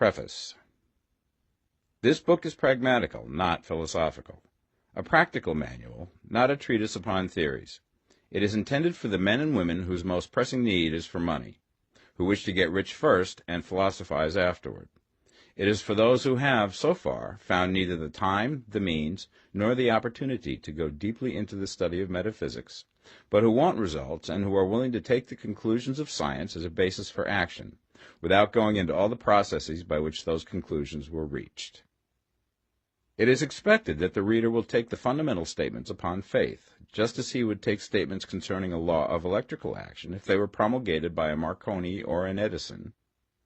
Preface. This book is pragmatical, not philosophical. A practical manual, not a treatise upon theories. It is intended for the men and women whose most pressing need is for money, who wish to get rich first and philosophize afterward. It is for those who have, so far, found neither the time, the means, nor the opportunity to go deeply into the study of metaphysics, but who want results and who are willing to take the conclusions of science as a basis for action, without going into all the processes by which those conclusions were reached. It is expected that the reader will take the fundamental statements upon faith, just as he would take statements concerning a law of electrical action if they were promulgated by a Marconi or an Edison,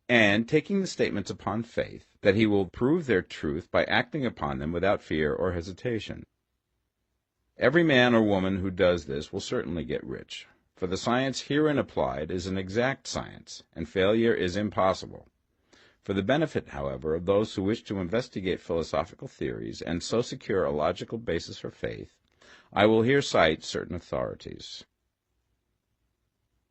and taking the statements upon faith, that he will prove their truth by acting upon them without fear or hesitation. Every man or woman who does this will certainly get rich, for the science herein applied is an exact science, and failure is impossible. For the benefit, however, of those who wish to investigate philosophical theories and so secure a logical basis for faith, I will here cite certain authorities.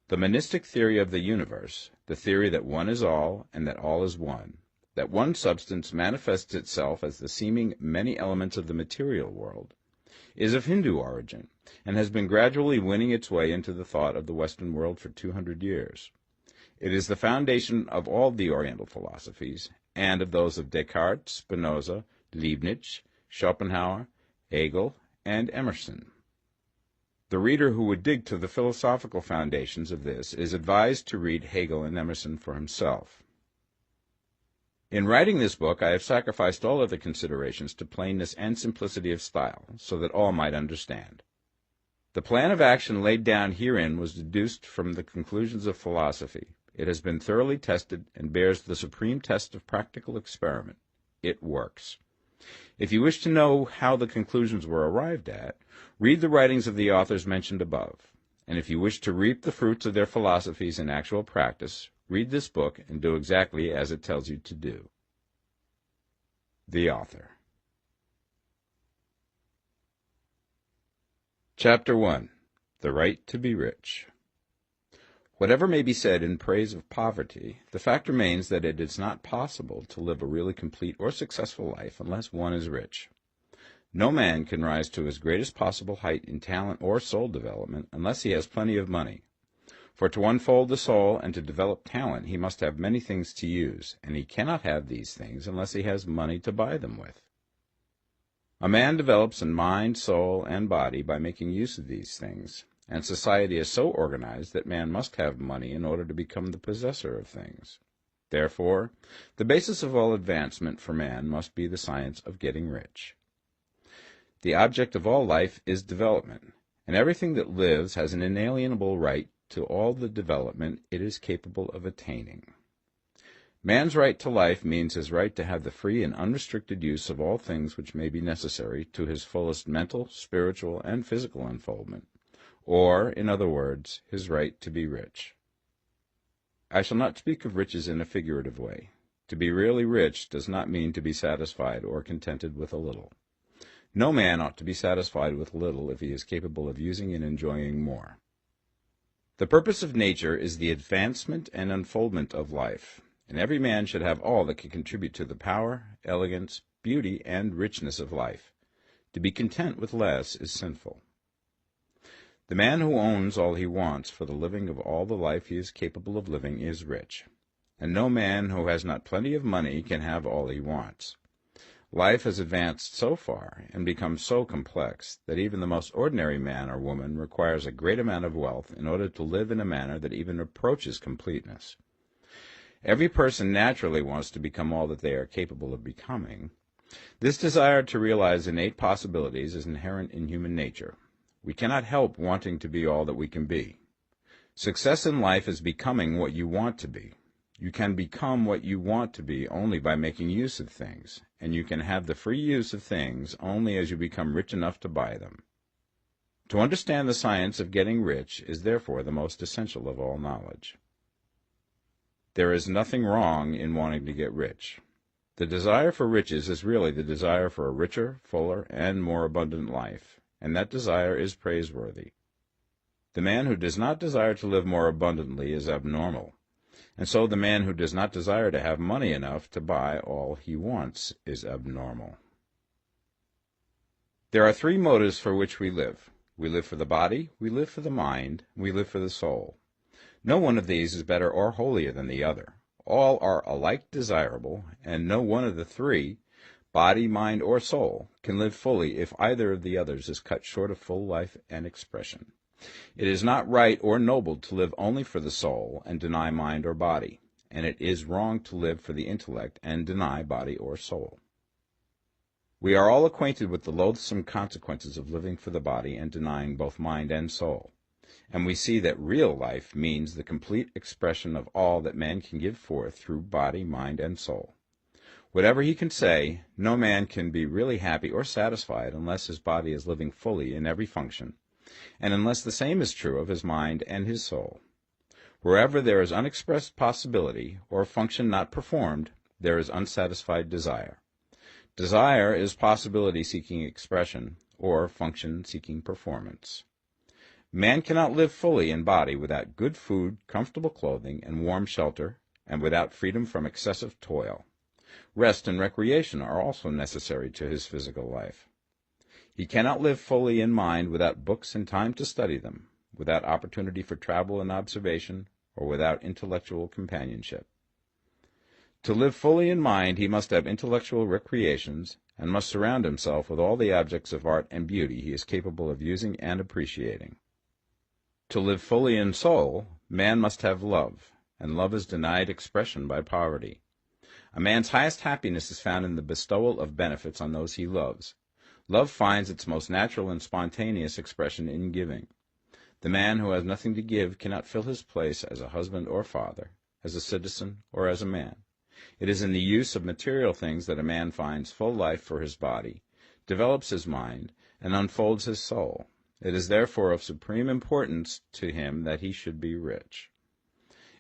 The monistic theory of the universe, the theory that one is all and that all is one, that one substance manifests itself as the seeming many elements of the material world, is of Hindu origin and has been gradually winning its way into the thought of the Western world for 200 years. It is the foundation of all the Oriental philosophies, and of those of Descartes, Spinoza, Leibniz, Schopenhauer, Hegel, and Emerson. The reader who would dig to the philosophical foundations of this is advised to read Hegel and Emerson for himself. In writing this book, I have sacrificed all other considerations to plainness and simplicity of style, so that all might understand. The plan of action laid down herein was deduced from the conclusions of philosophy. It has been thoroughly tested and bears the supreme test of practical experiment. It works. If you wish to know how the conclusions were arrived at, read the writings of the authors mentioned above. And if you wish to reap the fruits of their philosophies in actual practice, read this book and do exactly as it tells you to do. The author. Chapter 1. The Right to be Rich. Whatever may be said in praise of poverty, the fact remains that it is not possible to live a really complete or successful life unless one is rich. No man can rise to his greatest possible height in talent or soul development unless he has plenty of money. For to unfold the soul and to develop talent he must have many things to use, and he cannot have these things unless he has money to buy them with. A man develops in mind, soul, and body by making use of these things, and society is so organized that man must have money in order to become the possessor of things. Therefore, the basis of all advancement for man must be the science of getting rich. The object of all life is development, and everything that lives has an inalienable right to all the development it is capable of attaining. Man's right to life means his right to have the free and unrestricted use of all things which may be necessary to his fullest mental, spiritual, and physical unfoldment, or, in other words, his right to be rich. I shall not speak of riches in a figurative way. To be really rich does not mean to be satisfied or contented with a little. No man ought to be satisfied with little if he is capable of using and enjoying more. The purpose of nature is the advancement and unfoldment of life, and every man should have all that can contribute to the power, elegance, beauty, and richness of life. To be content with less is sinful. The man who owns all he wants for the living of all the life he is capable of living is rich, and no man who has not plenty of money can have all he wants. Life has advanced so far and become so complex that even the most ordinary man or woman requires a great amount of wealth in order to live in a manner that even approaches completeness. Every person naturally wants to become all that they are capable of becoming. This desire to realize innate possibilities is inherent in human nature. We cannot help wanting to be all that we can be. Success in life is becoming what you want to be. You can become what you want to be only by making use of things, and you can have the free use of things only as you become rich enough to buy them. To understand the science of getting rich is therefore the most essential of all knowledge. There is nothing wrong in wanting to get rich. The desire for riches is really the desire for a richer, fuller, and more abundant life, and that desire is praiseworthy. The man who does not desire to live more abundantly is abnormal. And so the man who does not desire to have money enough to buy all he wants is abnormal. There are three motives for which we live. We live for the body, we live for the mind, we live for the soul. No one of these is better or holier than the other. All are alike desirable, and no one of the three, body, mind, or soul, can live fully if either of the others is cut short of full life and expression. It is not right or noble to live only for the soul and deny mind or body, and it is wrong to live for the intellect and deny body or soul. We are all acquainted with the loathsome consequences of living for the body and denying both mind and soul, and we see that real life means the complete expression of all that man can give forth through body, mind, and soul. Whatever he can say, no man can be really happy or satisfied unless his body is living fully in every function, and unless the same is true of his mind and his soul. Wherever there is unexpressed possibility, or function not performed, there is unsatisfied desire. Desire is possibility seeking expression, or function seeking performance. Man cannot live fully in body without good food, comfortable clothing, and warm shelter, and without freedom from excessive toil. Rest and recreation are also necessary to his physical life. He cannot live fully in mind without books and time to study them, without opportunity for travel and observation, or without intellectual companionship. To live fully in mind, he must have intellectual recreations, and must surround himself with all the objects of art and beauty he is capable of using and appreciating. To live fully in soul, man must have love, and love is denied expression by poverty. A man's highest happiness is found in the bestowal of benefits on those he loves. Love finds its most natural and spontaneous expression in giving. The man who has nothing to give cannot fill his place as a husband or father, as a citizen or as a man. It is in the use of material things that a man finds full life for his body, develops his mind, and unfolds his soul. It is therefore of supreme importance to him that he should be rich.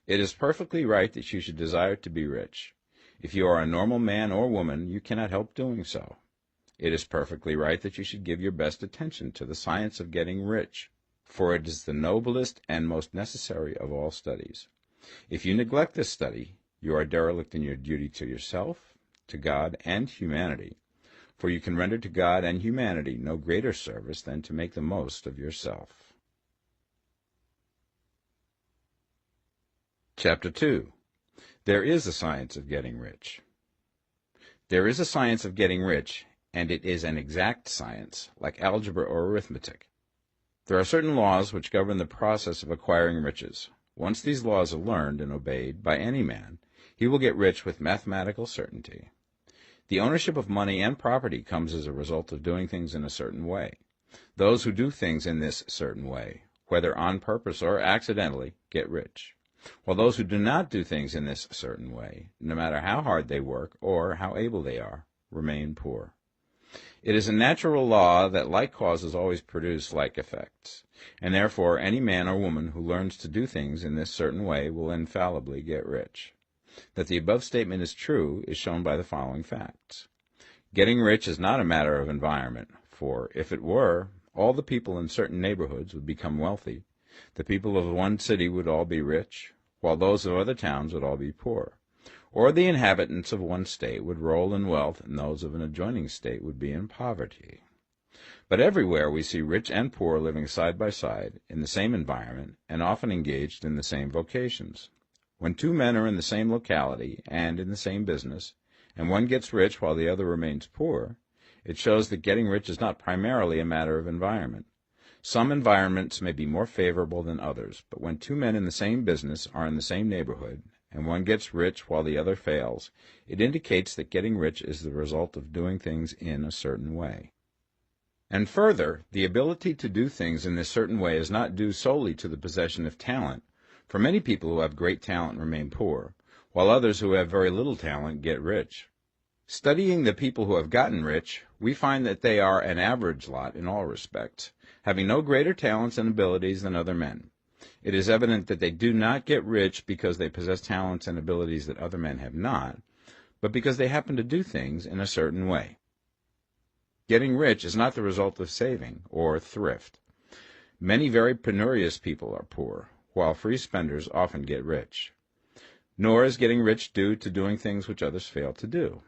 It is perfectly right that you should desire to be rich. If you are a normal man or woman, you cannot help doing so. It is perfectly right that you should give your best attention to the science of getting rich, for it is the noblest and most necessary of all studies. If you neglect this study, you are derelict in your duty to yourself, to God, and humanity, for you can render to God and humanity no greater service than to make the most of yourself. Chapter 2. There is a science of getting rich. There is a science of getting rich, and it is an exact science, like algebra or arithmetic. There are certain laws which govern the process of acquiring riches. Once these laws are learned and obeyed by any man, he will get rich with mathematical certainty. The ownership of money and property comes as a result of doing things in a certain way. Those who do things in this certain way, whether on purpose or accidentally, get rich, while those who do not do things in this certain way, no matter how hard they work or how able they are, remain poor. It is a natural law that like causes always produce like effects, and therefore any man or woman who learns to do things in this certain way will infallibly get rich. That the above statement is true is shown by the following facts. Getting rich is not a matter of environment, for if it were, all the people in certain neighborhoods would become wealthy. The people of one city would all be rich, while those of other towns would all be poor. Or the inhabitants of one state would roll in wealth, and those of an adjoining state would be in poverty. But everywhere we see rich and poor living side by side, in the same environment, and often engaged in the same vocations. When two men are in the same locality and in the same business, and one gets rich while the other remains poor, it shows that getting rich is not primarily a matter of environment. Some environments may be more favorable than others, but when two men in the same business are in the same neighborhood, and one gets rich while the other fails, it indicates that getting rich is the result of doing things in a certain way. And further, the ability to do things in this certain way is not due solely to the possession of talent, for many people who have great talent remain poor, while others who have very little talent get rich. Studying the people who have gotten rich, we find that they are an average lot in all respects, having no greater talents and abilities than other men. It is evident that they do not get rich because they possess talents and abilities that other men have not, but because they happen to do things in a certain way. Getting rich is not the result of saving or thrift. Many very penurious people are poor, while free spenders often get rich. Nor is getting rich due to doing things which others fail to do.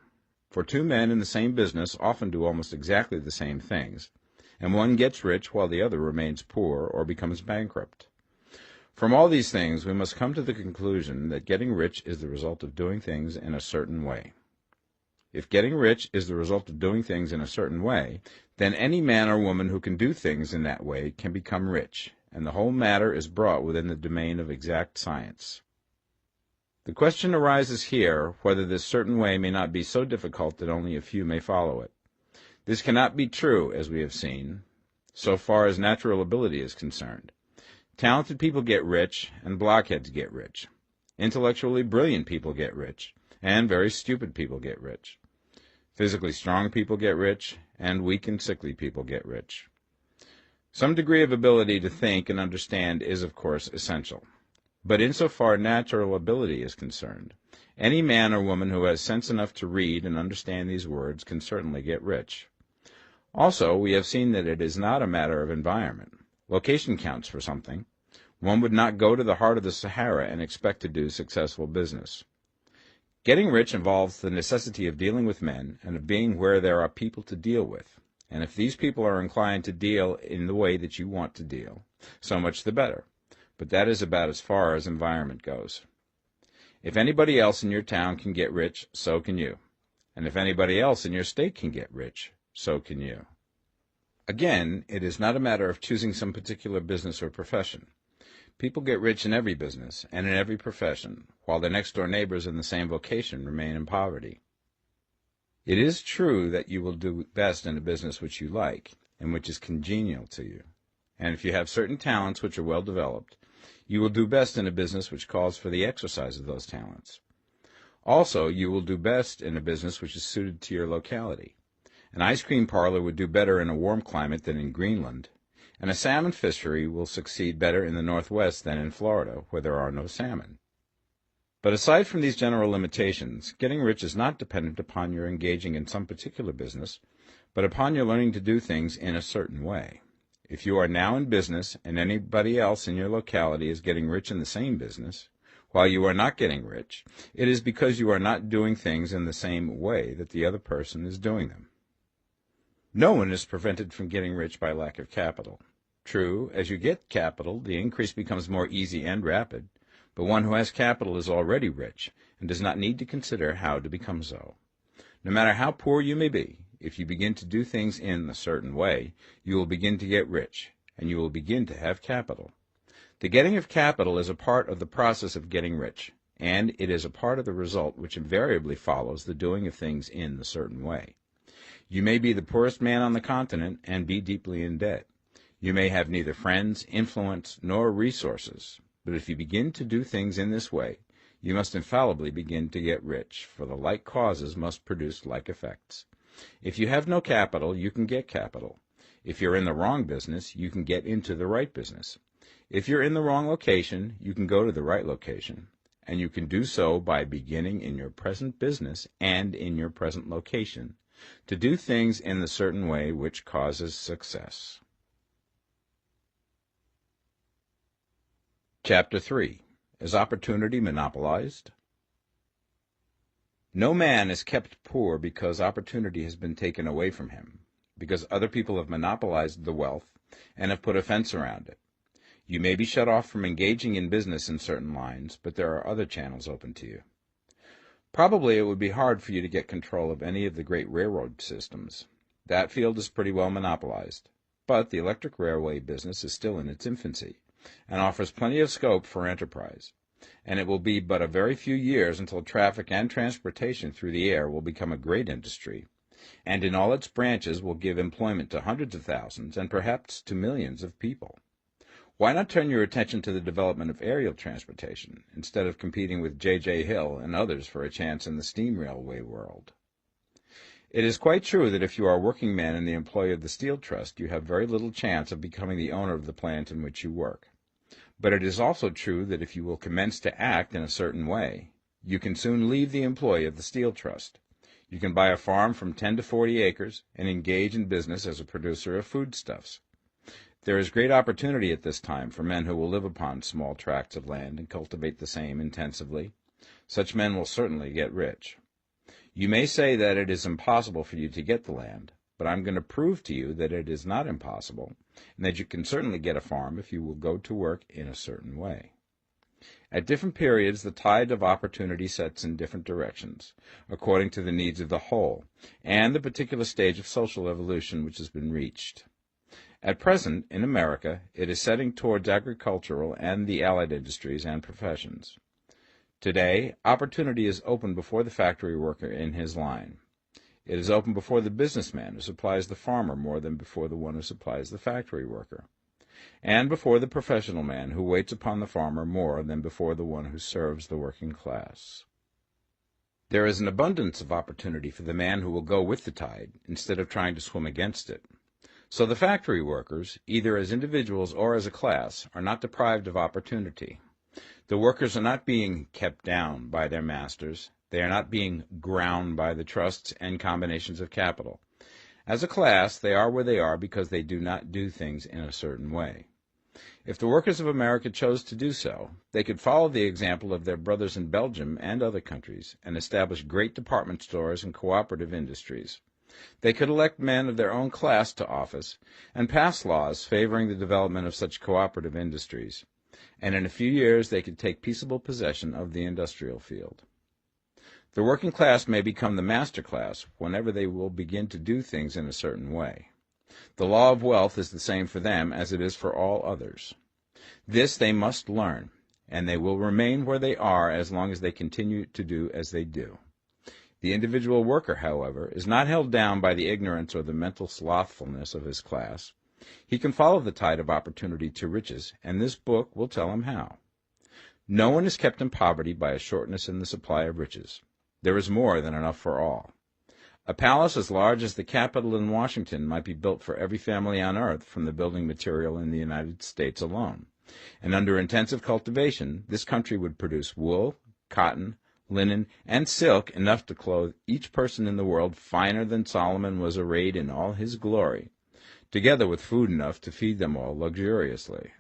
For two men in the same business often do almost exactly the same things, and one gets rich while the other remains poor or becomes bankrupt. From all these things, we must come to the conclusion that getting rich is the result of doing things in a certain way. If getting rich is the result of doing things in a certain way, then any man or woman who can do things in that way can become rich, and the whole matter is brought within the domain of exact science. The question arises here whether this certain way may not be so difficult that only a few may follow it. This cannot be true, as we have seen, so far as natural ability is concerned. Talented people get rich, and blockheads get rich. Intellectually brilliant people get rich, and very stupid people get rich. Physically strong people get rich, and weak and sickly people get rich. Some degree of ability to think and understand is, of course, essential. But insofar natural ability is concerned, any man or woman who has sense enough to read and understand these words can certainly get rich. Also, we have seen that it is not a matter of environment. Location counts for something. One would not go to the heart of the Sahara and expect to do successful business. Getting rich involves the necessity of dealing with men and of being where there are people to deal with. And if these people are inclined to deal in the way that you want to deal, so much the better. But that is about as far as environment goes. If anybody else in your town can get rich, so can you. And if anybody else in your state can get rich, so can you. Again, it is not a matter of choosing some particular business or profession. People get rich in every business and in every profession, while their next-door neighbors in the same vocation remain in poverty. It is true that you will do best in a business which you like and which is congenial to you. And if you have certain talents which are well developed, you will do best in a business which calls for the exercise of those talents. Also, you will do best in a business which is suited to your locality. An ice cream parlor would do better in a warm climate than in Greenland, and a salmon fishery will succeed better in the Northwest than in Florida, where there are no salmon. But aside from these general limitations, getting rich is not dependent upon your engaging in some particular business, but upon your learning to do things in a certain way. If you are now in business and anybody else in your locality is getting rich in the same business, while you are not getting rich, it is because you are not doing things in the same way that the other person is doing them. No one is prevented from getting rich by lack of capital. True, as you get capital, the increase becomes more easy and rapid, but one who has capital is already rich and does not need to consider how to become so. No matter how poor you may be, if you begin to do things in a certain way, you will begin to get rich, and you will begin to have capital. The getting of capital is a part of the process of getting rich, and it is a part of the result which invariably follows the doing of things in the certain way. You may be the poorest man on the continent and be deeply in debt. You may have neither friends, influence, nor resources, but if you begin to do things in this way, you must infallibly begin to get rich, for the like causes must produce like effects. If you have no capital, you can get capital. If you're in the wrong business, you can get into the right business. If you're in the wrong location, you can go to the right location, and you can do so by beginning in your present business and in your present location, to do things in the certain way which causes success. Chapter 3. Is opportunity monopolized? No man is kept poor because opportunity has been taken away from him, because other people have monopolized the wealth and have put a fence around it. You may be shut off from engaging in business in certain lines, but there are other channels open to you. Probably it would be hard for you to get control of any of the great railroad systems. That field is pretty well monopolized, but the electric railway business is still in its infancy and offers plenty of scope for enterprise, and it will be but a very few years until traffic and transportation through the air will become a great industry, and in all its branches will give employment to hundreds of thousands and perhaps to millions of people. Why not turn your attention to the development of aerial transportation, instead of competing with J.J. Hill and others for a chance in the steam railway world? It is quite true that if you are a working man in the employ of the Steel Trust, you have very little chance of becoming the owner of the plant in which you work. But it is also true that if you will commence to act in a certain way, you can soon leave the employ of the Steel Trust. You can buy a farm from 10 to 40 acres and engage in business as a producer of foodstuffs. There is great opportunity at this time for men who will live upon small tracts of land and cultivate the same intensively. Such men will certainly get rich. You may say that it is impossible for you to get the land, but I'm going to prove to you that it is not impossible, and that you can certainly get a farm if you will go to work in a certain way. At different periods, the tide of opportunity sets in different directions, according to the needs of the whole, and the particular stage of social evolution which has been reached. At present, in America, it is setting towards agricultural and the allied industries and professions. Today, opportunity is open before the factory worker in his line. It is open before the businessman who supplies the farmer more than before the one who supplies the factory worker, and before the professional man who waits upon the farmer more than before the one who serves the working class. There is an abundance of opportunity for the man who will go with the tide instead of trying to swim against it. So the factory workers, either as individuals or as a class, are not deprived of opportunity. The workers are not being kept down by their masters. They are not being ground by the trusts and combinations of capital. As a class, they are where they are because they do not do things in a certain way. If the workers of America chose to do so, they could follow the example of their brothers in Belgium and other countries and establish great department stores and cooperative industries. They could elect men of their own class to office and pass laws favoring the development of such cooperative industries, and in a few years they could take peaceable possession of the industrial field. The working class may become the master class whenever they will begin to do things in a certain way. The law of wealth is the same for them as it is for all others. This they must learn, and they will remain where they are as long as they continue to do as they do. The individual worker, however, is not held down by the ignorance or the mental slothfulness of his class. He can follow the tide of opportunity to riches, and this book will tell him how. No one is kept in poverty by a shortness in the supply of riches. There is more than enough for all. A palace as large as the Capitol in Washington might be built for every family on earth from the building material in the United States alone, and under intensive cultivation, this country would produce wool, cotton, linen, and silk enough to clothe each person in the world finer than Solomon was arrayed in all his glory, together with food enough to feed them all luxuriously.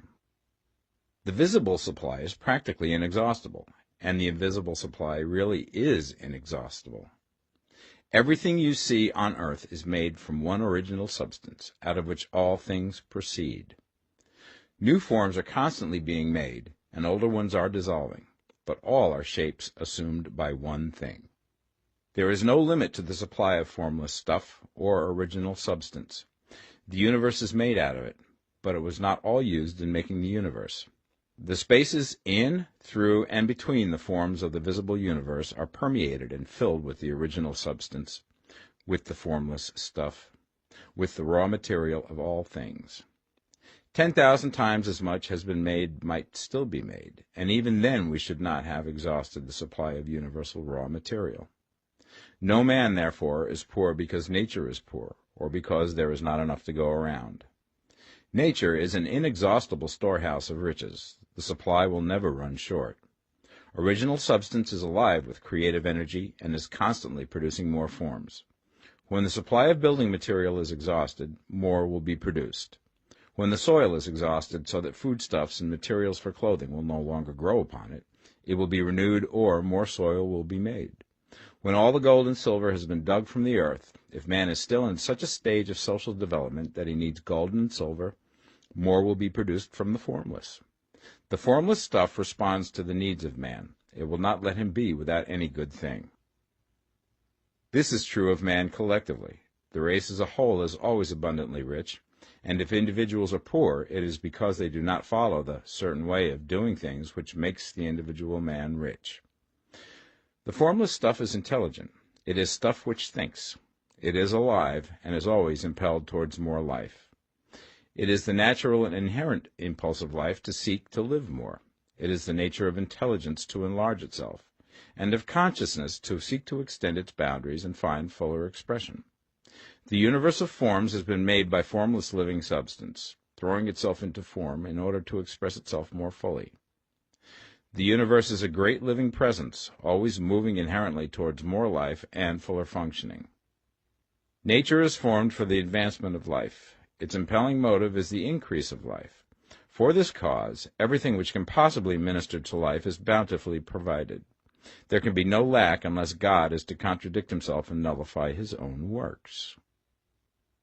The visible supply is practically inexhaustible, and the invisible supply really is inexhaustible. Everything you see on earth is made from one original substance, out of which all things proceed. New forms are constantly being made, and older ones are dissolving, but all are shapes assumed by one thing. There is no limit to the supply of formless stuff or original substance. The universe is made out of it, but it was not all used in making the universe. The spaces in, through, and between the forms of the visible universe are permeated and filled with the original substance, with the formless stuff, with the raw material of all things. 10,000 times as much has been made might still be made, and even then we should not have exhausted the supply of universal raw material. No man, therefore, is poor because nature is poor, or because there is not enough to go around. Nature is an inexhaustible storehouse of riches. The supply will never run short. Original substance is alive with creative energy and is constantly producing more forms. When the supply of building material is exhausted, more will be produced. When the soil is exhausted so that foodstuffs and materials for clothing will no longer grow upon it, it will be renewed or more soil will be made. When all the gold and silver has been dug from the earth, if man is still in such a stage of social development that he needs gold and silver, more will be produced from the formless. The formless stuff responds to the needs of man. It will not let him be without any good thing. This is true of man collectively. The race as a whole is always abundantly rich, and if individuals are poor, it is because they do not follow the certain way of doing things which makes the individual man rich. The formless stuff is intelligent. It is stuff which thinks. It is alive, and is always impelled towards more life. It is the natural and inherent impulse of life to seek to live more. It is the nature of intelligence to enlarge itself, and of consciousness to seek to extend its boundaries and find fuller expression. The universe of forms has been made by formless living substance, throwing itself into form in order to express itself more fully. The universe is a great living presence, always moving inherently towards more life and fuller functioning. Nature is formed for the advancement of life. Its impelling motive is the increase of life. For this cause, everything which can possibly minister to life is bountifully provided. There can be no lack unless God is to contradict himself and nullify his own works.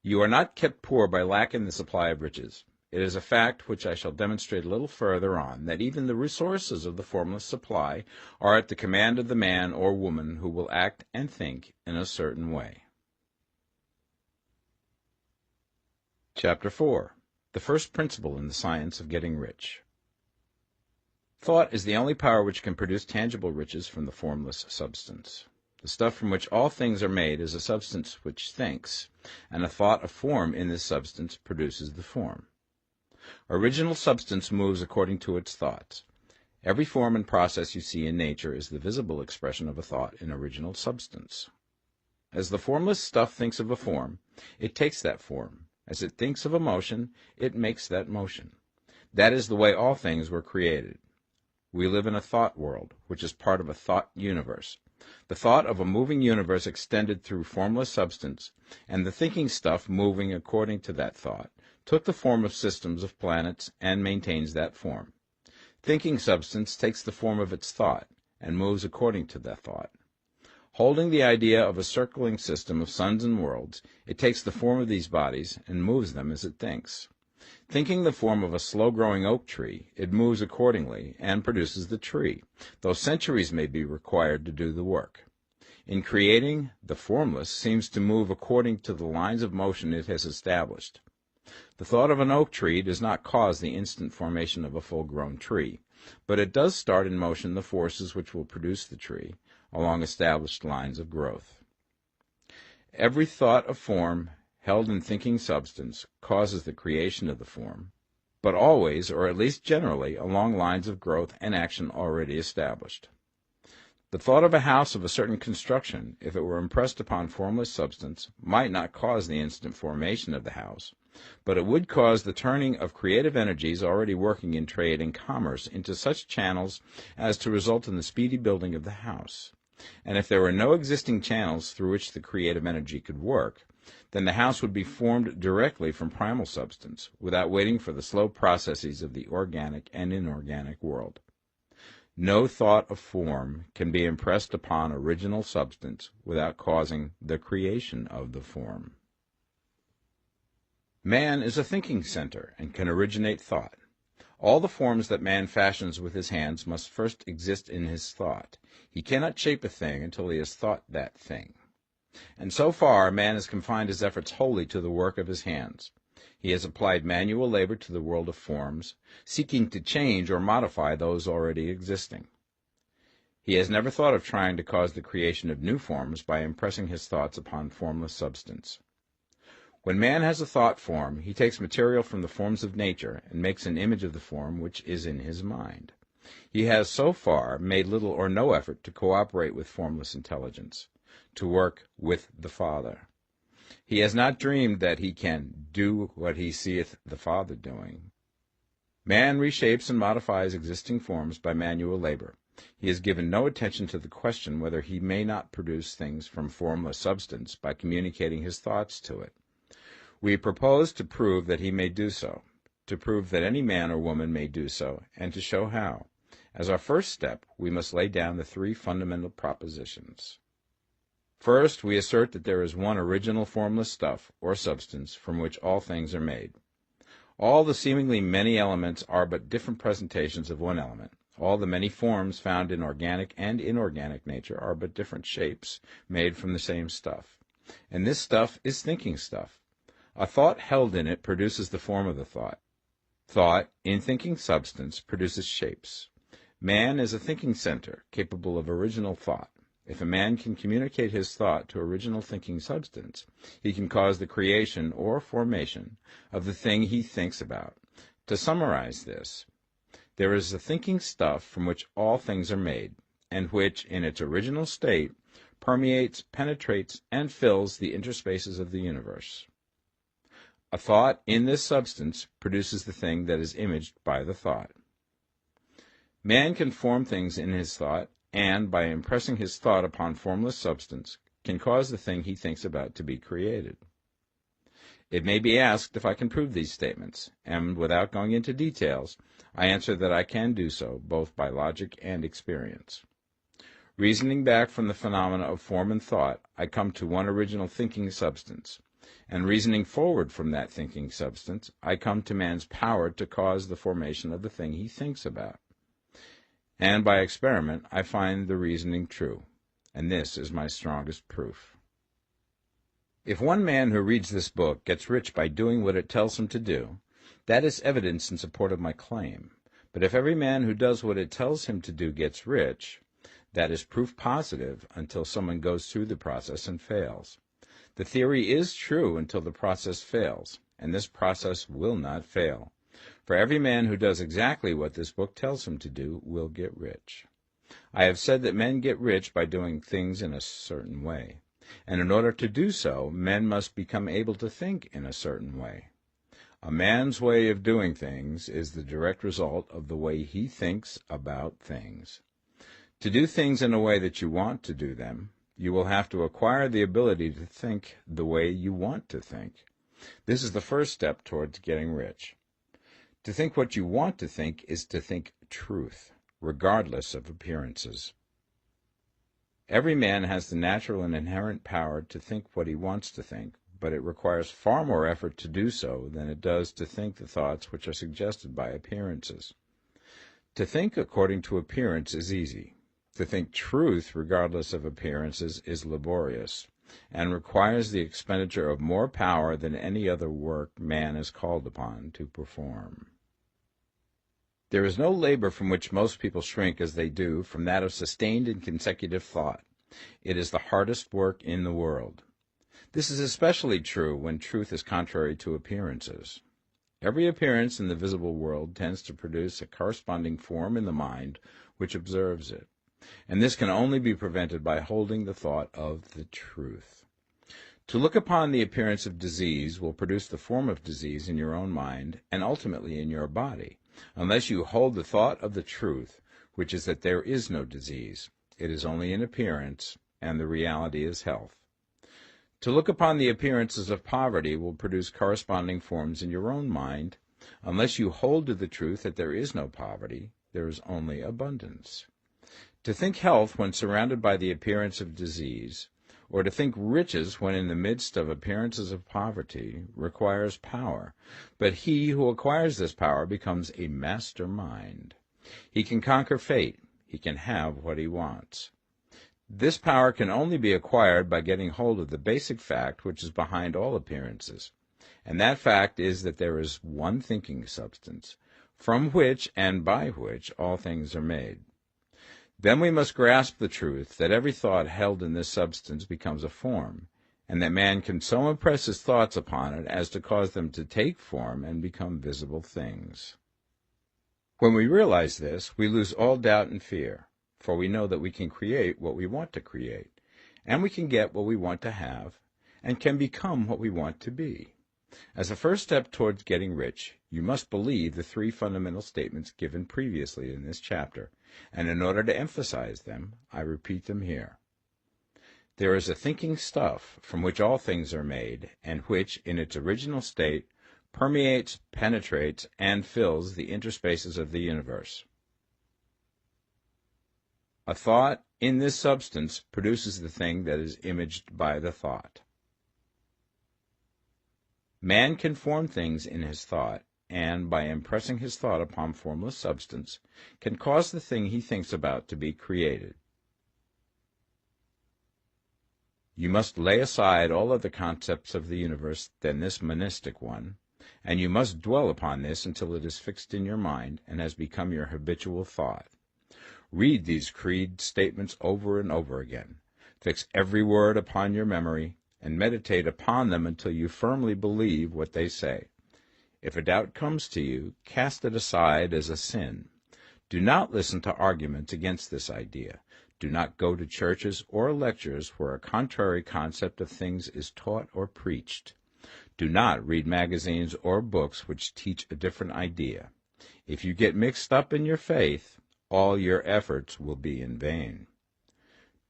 You are not kept poor by lack in the supply of riches. It is a fact which I shall demonstrate a little further on, that even the resources of the formless supply are at the command of the man or woman who will act and think in a certain way. Chapter 4. The first principle in the science of getting rich. Thought is the only power which can produce tangible riches from the formless substance. The stuff from which all things are made is a substance which thinks, and a thought of form in this substance produces the form. Original substance moves according to its thoughts. Every form and process you see in nature is the visible expression of a thought in original substance. As the formless stuff thinks of a form, it takes that form. As it thinks of a motion, it makes that motion. That is the way all things were created. We live in a thought world, which is part of a thought universe. The thought of a moving universe extended through formless substance, and the thinking stuff moving according to that thought, took the form of systems of planets and maintains that form. Thinking substance takes the form of its thought and moves according to that thought. Holding the idea of a circling system of suns and worlds, it takes the form of these bodies and moves them as it thinks. Thinking the form of a slow-growing oak tree, it moves accordingly and produces the tree, though centuries may be required to do the work. In creating, the formless seems to move according to the lines of motion it has established. The thought of an oak tree does not cause the instant formation of a full-grown tree, but it does start in motion the forces which will produce the tree, along established lines of growth. Every thought of form held in thinking substance causes the creation of the form, but always, or at least generally, along lines of growth and action already established. The thought of a house of a certain construction, if it were impressed upon formless substance, might not cause the instant formation of the house, but it would cause the turning of creative energies already working in trade and commerce into such channels as to result in the speedy building of the house. And if there were no existing channels through which the creative energy could work, then the house would be formed directly from primal substance, without waiting for the slow processes of the organic and inorganic world. No thought of form can be impressed upon original substance without causing the creation of the form. Man is a thinking center and can originate thought. All the forms that man fashions with his hands must first exist in his thought. He cannot shape a thing until he has thought that thing. And so far, man has confined his efforts wholly to the work of his hands. He has applied manual labor to the world of forms, seeking to change or modify those already existing. He has never thought of trying to cause the creation of new forms by impressing his thoughts upon formless substance. When man has a thought form, he takes material from the forms of nature and makes an image of the form which is in his mind. He has so far made little or no effort to cooperate with formless intelligence, to work with the Father. He has not dreamed that he can do what he seeth the Father doing. Man reshapes and modifies existing forms by manual labor. He has given no attention to the question whether he may not produce things from formless substance by communicating his thoughts to it. We propose to prove that he may do so, to prove that any man or woman may do so, and to show how. As our first step, we must lay down the three fundamental propositions. First, we assert that there is one original formless stuff, or substance, from which all things are made. All the seemingly many elements are but different presentations of one element. All the many forms found in organic and inorganic nature are but different shapes made from the same stuff. And this stuff is thinking stuff. A thought held in it produces the form of the thought. Thought, in thinking substance, produces shapes. Man is a thinking center, capable of original thought. If a man can communicate his thought to original thinking substance, he can cause the creation or formation of the thing he thinks about. To summarize this, there is a thinking stuff from which all things are made, and which, in its original state, permeates, penetrates, and fills the interspaces of the universe. A thought in this substance produces the thing that is imaged by the thought. Man can form things in his thought, and, by impressing his thought upon formless substance, can cause the thing he thinks about to be created. It may be asked if I can prove these statements, and without going into details, I answer that I can do so, both by logic and experience. Reasoning back from the phenomena of form and thought, I come to one original thinking substance. And reasoning forward from that thinking substance, I come to man's power to cause the formation of the thing he thinks about. And by experiment, I find the reasoning true. And this is my strongest proof. If one man who reads this book gets rich by doing what it tells him to do, that is evidence in support of my claim. But if every man who does what it tells him to do gets rich, that is proof positive until someone goes through the process and fails. The theory is true until the process fails, and this process will not fail. For every man who does exactly what this book tells him to do will get rich. I have said that men get rich by doing things in a certain way, and in order to do so, men must become able to think in a certain way. A man's way of doing things is the direct result of the way he thinks about things. To do things in a way that you want to do them, you will have to acquire the ability to think the way you want to think. This is the first step towards getting rich. To think what you want to think is to think truth, regardless of appearances. Every man has the natural and inherent power to think what he wants to think, but it requires far more effort to do so than it does to think the thoughts which are suggested by appearances. To think according to appearance is easy. To think truth regardless of appearances is laborious, and requires the expenditure of more power than any other work man is called upon to perform. There is no labor from which most people shrink as they do from that of sustained and consecutive thought. It is the hardest work in the world. This is especially true when truth is contrary to appearances. Every appearance in the visible world tends to produce a corresponding form in the mind which observes it, and this can only be prevented by holding the thought of the truth. To look upon the appearance of disease will produce the form of disease in your own mind and ultimately in your body, unless you hold the thought of the truth, which is that there is no disease. It is only an appearance, and the reality is health. To look upon the appearances of poverty will produce corresponding forms in your own mind, unless you hold to the truth that there is no poverty, there is only abundance. To think health when surrounded by the appearance of disease, or to think riches when in the midst of appearances of poverty, requires power, but he who acquires this power becomes a master mind. He can conquer fate. He can have what he wants. This power can only be acquired by getting hold of the basic fact which is behind all appearances, and that fact is that there is one thinking substance, from which and by which all things are made. Then we must grasp the truth that every thought held in this substance becomes a form, and that man can so impress his thoughts upon it as to cause them to take form and become visible things. When we realize this, we lose all doubt and fear, for we know that we can create what we want to create, and we can get what we want to have, and can become what we want to be. As a first step towards getting rich, you must believe the three fundamental statements given previously in this chapter, and in order to emphasize them, I repeat them here. There is a thinking stuff from which all things are made, and which, in its original state, permeates, penetrates, and fills the interspaces of the universe. A thought in this substance produces the thing that is imaged by the thought. Man can form things in his thought, and, by impressing his thought upon formless substance, can cause the thing he thinks about to be created. You must lay aside all other concepts of the universe than this monistic one, and you must dwell upon this until it is fixed in your mind and has become your habitual thought. Read these creed statements over and over again. Fix every word upon your memory, and meditate upon them until you firmly believe what they say. If a doubt comes to you, cast it aside as a sin. Do not listen to arguments against this idea. Do not go to churches or lectures where a contrary concept of things is taught or preached. Do not read magazines or books which teach a different idea. If you get mixed up in your faith, all your efforts will be in vain.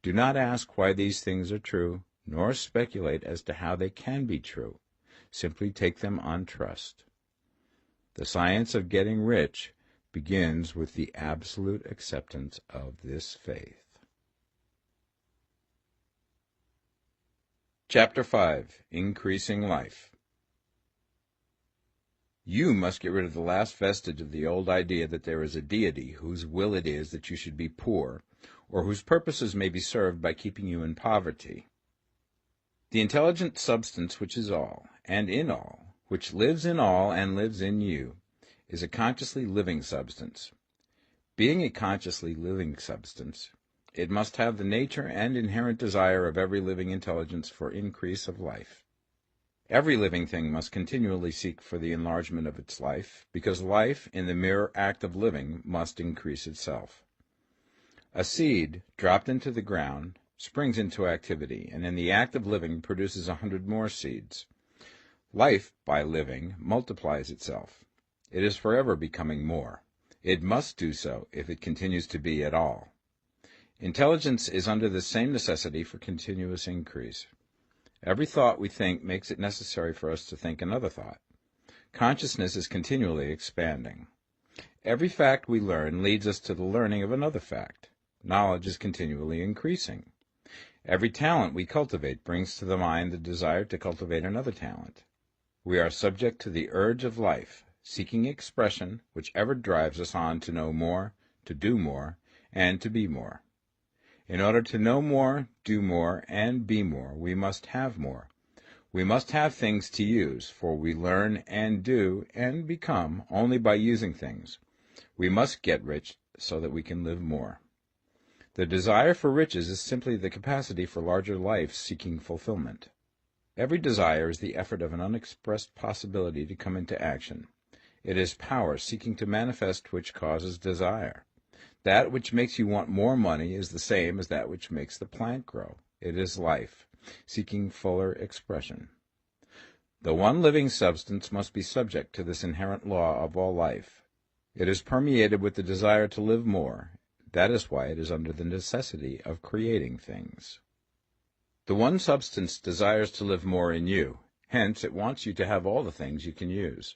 Do not ask why these things are true, nor speculate as to how they can be true. Simply take them on trust. The science of getting rich begins with the absolute acceptance of this faith. Chapter 5. Increasing Life. You must get rid of the last vestige of the old idea that there is a deity whose will it is that you should be poor, or whose purposes may be served by keeping you in poverty. The intelligent substance which is all, and in all, which lives in all and lives in you, is a consciously living substance. Being a consciously living substance, it must have the nature and inherent desire of every living intelligence for increase of life. Every living thing must continually seek for the enlargement of its life, because life, in the mere act of living, must increase itself. A seed, dropped into the ground, springs into activity, and in the act of living produces 100 more seeds. Life, by living, multiplies itself. It is forever becoming more. It must do so if it continues to be at all. Intelligence is under the same necessity for continuous increase. Every thought we think makes it necessary for us to think another thought. Consciousness is continually expanding. Every fact we learn leads us to the learning of another fact. Knowledge is continually increasing. Every talent we cultivate brings to the mind the desire to cultivate another talent. We are subject to the urge of life, seeking expression, which ever drives us on to know more, to do more, and to be more. In order to know more, do more, and be more, we must have more. We must have things to use, for we learn and do and become only by using things. We must get rich so that we can live more. The desire for riches is simply the capacity for larger life seeking fulfillment. Every desire is the effort of an unexpressed possibility to come into action. It is power seeking to manifest which causes desire. That which makes you want more money is the same as that which makes the plant grow. It is life, seeking fuller expression. The one living substance must be subject to this inherent law of all life. It is permeated with the desire to live more. That is why it is under the necessity of creating things. The one substance desires to live more in you. Hence, it wants you to have all the things you can use.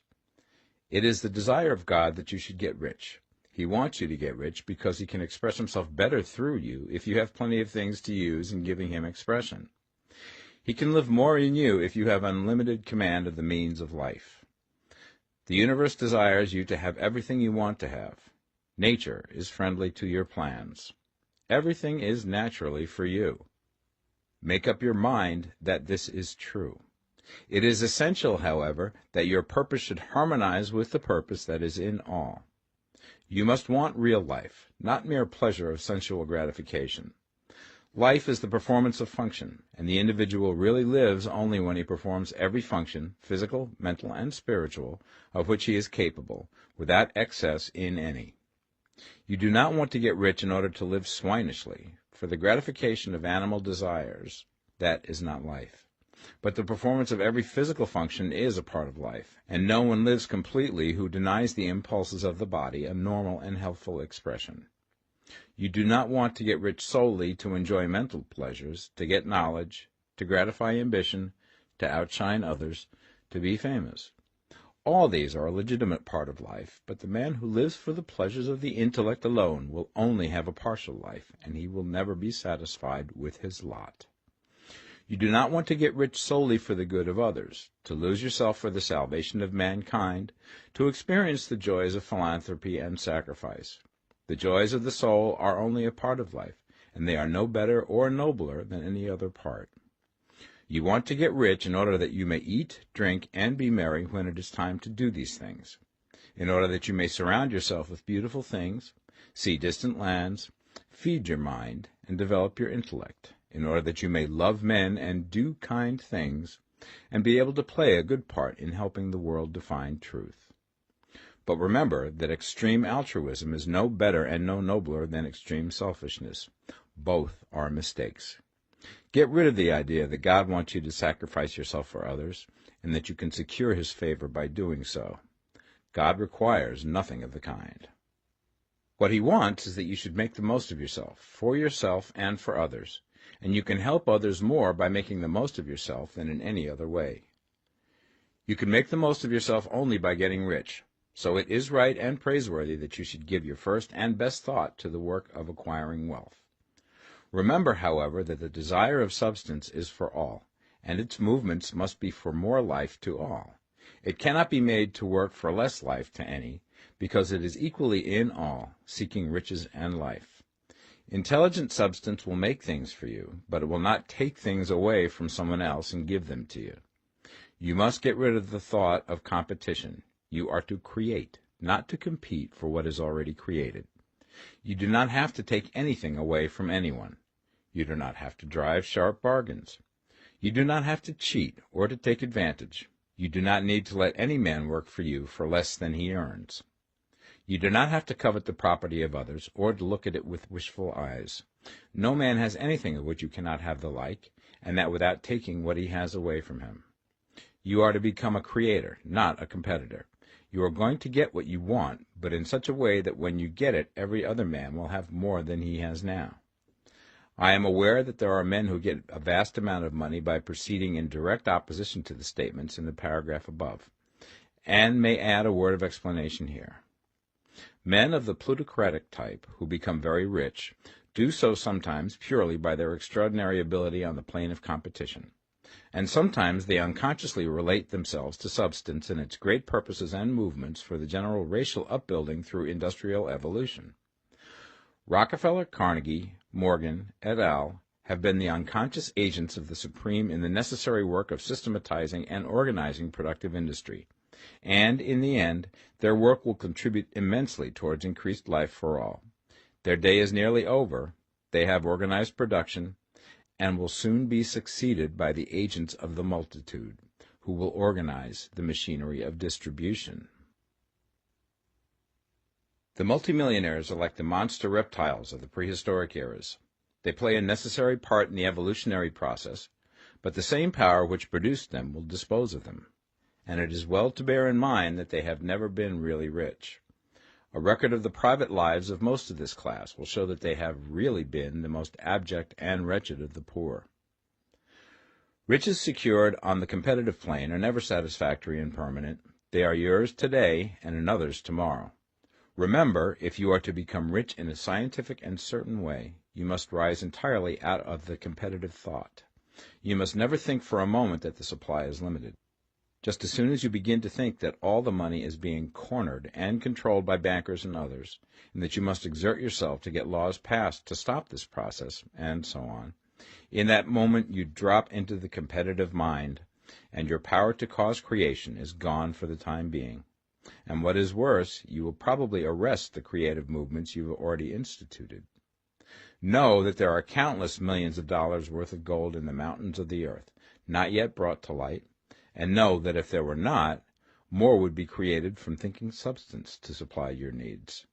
It is the desire of God that you should get rich. He wants you to get rich because he can express himself better through you if you have plenty of things to use in giving him expression. He can live more in you if you have unlimited command of the means of life. The universe desires you to have everything you want to have. Nature is friendly to your plans. Everything is naturally for you. Make up your mind that this is true. It is essential, however, that your purpose should harmonize with the purpose that is in all. You must want real life, not mere pleasure of sensual gratification. Life is the performance of function, and the individual really lives only when he performs every function, physical, mental, and spiritual, of which he is capable, without excess in any. You do not want to get rich in order to live swinishly, for the gratification of animal desires, that is not life. But the performance of every physical function is a part of life, and no one lives completely who denies the impulses of the body a normal and healthful expression. You do not want to get rich solely to enjoy mental pleasures, to get knowledge, to gratify ambition, to outshine others, to be famous. All these are a legitimate part of life, but the man who lives for the pleasures of the intellect alone will only have a partial life, and he will never be satisfied with his lot. You do not want to get rich solely for the good of others, to lose yourself for the salvation of mankind, to experience the joys of philanthropy and sacrifice. The joys of the soul are only a part of life, and they are no better or nobler than any other part. You want to get rich in order that you may eat, drink, and be merry when it is time to do these things, in order that you may surround yourself with beautiful things, see distant lands, feed your mind, and develop your intellect, in order that you may love men and do kind things, and be able to play a good part in helping the world to find truth. But remember that extreme altruism is no better and no nobler than extreme selfishness. Both are mistakes. Get rid of the idea that God wants you to sacrifice yourself for others, and that you can secure his favor by doing so. God requires nothing of the kind. What he wants is that you should make the most of yourself, for yourself and for others, and you can help others more by making the most of yourself than in any other way. You can make the most of yourself only by getting rich, so it is right and praiseworthy that you should give your first and best thought to the work of acquiring wealth. Remember, however, that the desire of substance is for all, and its movements must be for more life to all. It cannot be made to work for less life to any, because it is equally in all, seeking riches and life. Intelligent substance will make things for you, but it will not take things away from someone else and give them to you. You must get rid of the thought of competition. You are to create, not to compete for what is already created. You do not have to take anything away from anyone. You do not have to drive sharp bargains. You do not have to cheat or to take advantage. You do not need to let any man work for you for less than he earns. You do not have to covet the property of others or to look at it with wishful eyes. No man has anything of which you cannot have the like, and that without taking what he has away from him. You are to become a creator, not a competitor. You are going to get what you want, but in such a way that when you get it, every other man will have more than he has now. I am aware that there are men who get a vast amount of money by proceeding in direct opposition to the statements in the paragraph above, and may add a word of explanation here. Men of the plutocratic type who become very rich do so sometimes purely by their extraordinary ability on the plane of competition, and sometimes they unconsciously relate themselves to substance and its great purposes and movements for the general racial upbuilding through industrial evolution. Rockefeller, Carnegie, Morgan, et al. Have been the unconscious agents of the supreme in the necessary work of systematizing and organizing productive industry, and, in the end, their work will contribute immensely towards increased life for all. Their day is nearly over. They have organized production, and will soon be succeeded by the agents of the multitude, who will organize the machinery of distribution. The multimillionaires are like the monster reptiles of the prehistoric eras. They play a necessary part in the evolutionary process, but the same power which produced them will dispose of them, and it is well to bear in mind that they have never been really rich. A record of the private lives of most of this class will show that they have really been the most abject and wretched of the poor. Riches secured on the competitive plane are never satisfactory and permanent. They are yours today and another's tomorrow. Remember, if you are to become rich in a scientific and certain way, you must rise entirely out of the competitive thought. You must never think for a moment that the supply is limited. Just as soon as you begin to think that all the money is being cornered and controlled by bankers and others, and that you must exert yourself to get laws passed to stop this process, and so on, in that moment you drop into the competitive mind, and your power to cause creation is gone for the time being. And what is worse, you will probably arrest the creative movements you have already instituted. Know that there are countless millions of dollars worth of gold in the mountains of the earth, not yet brought to light, and know that if there were not, more would be created from thinking substance to supply your needs.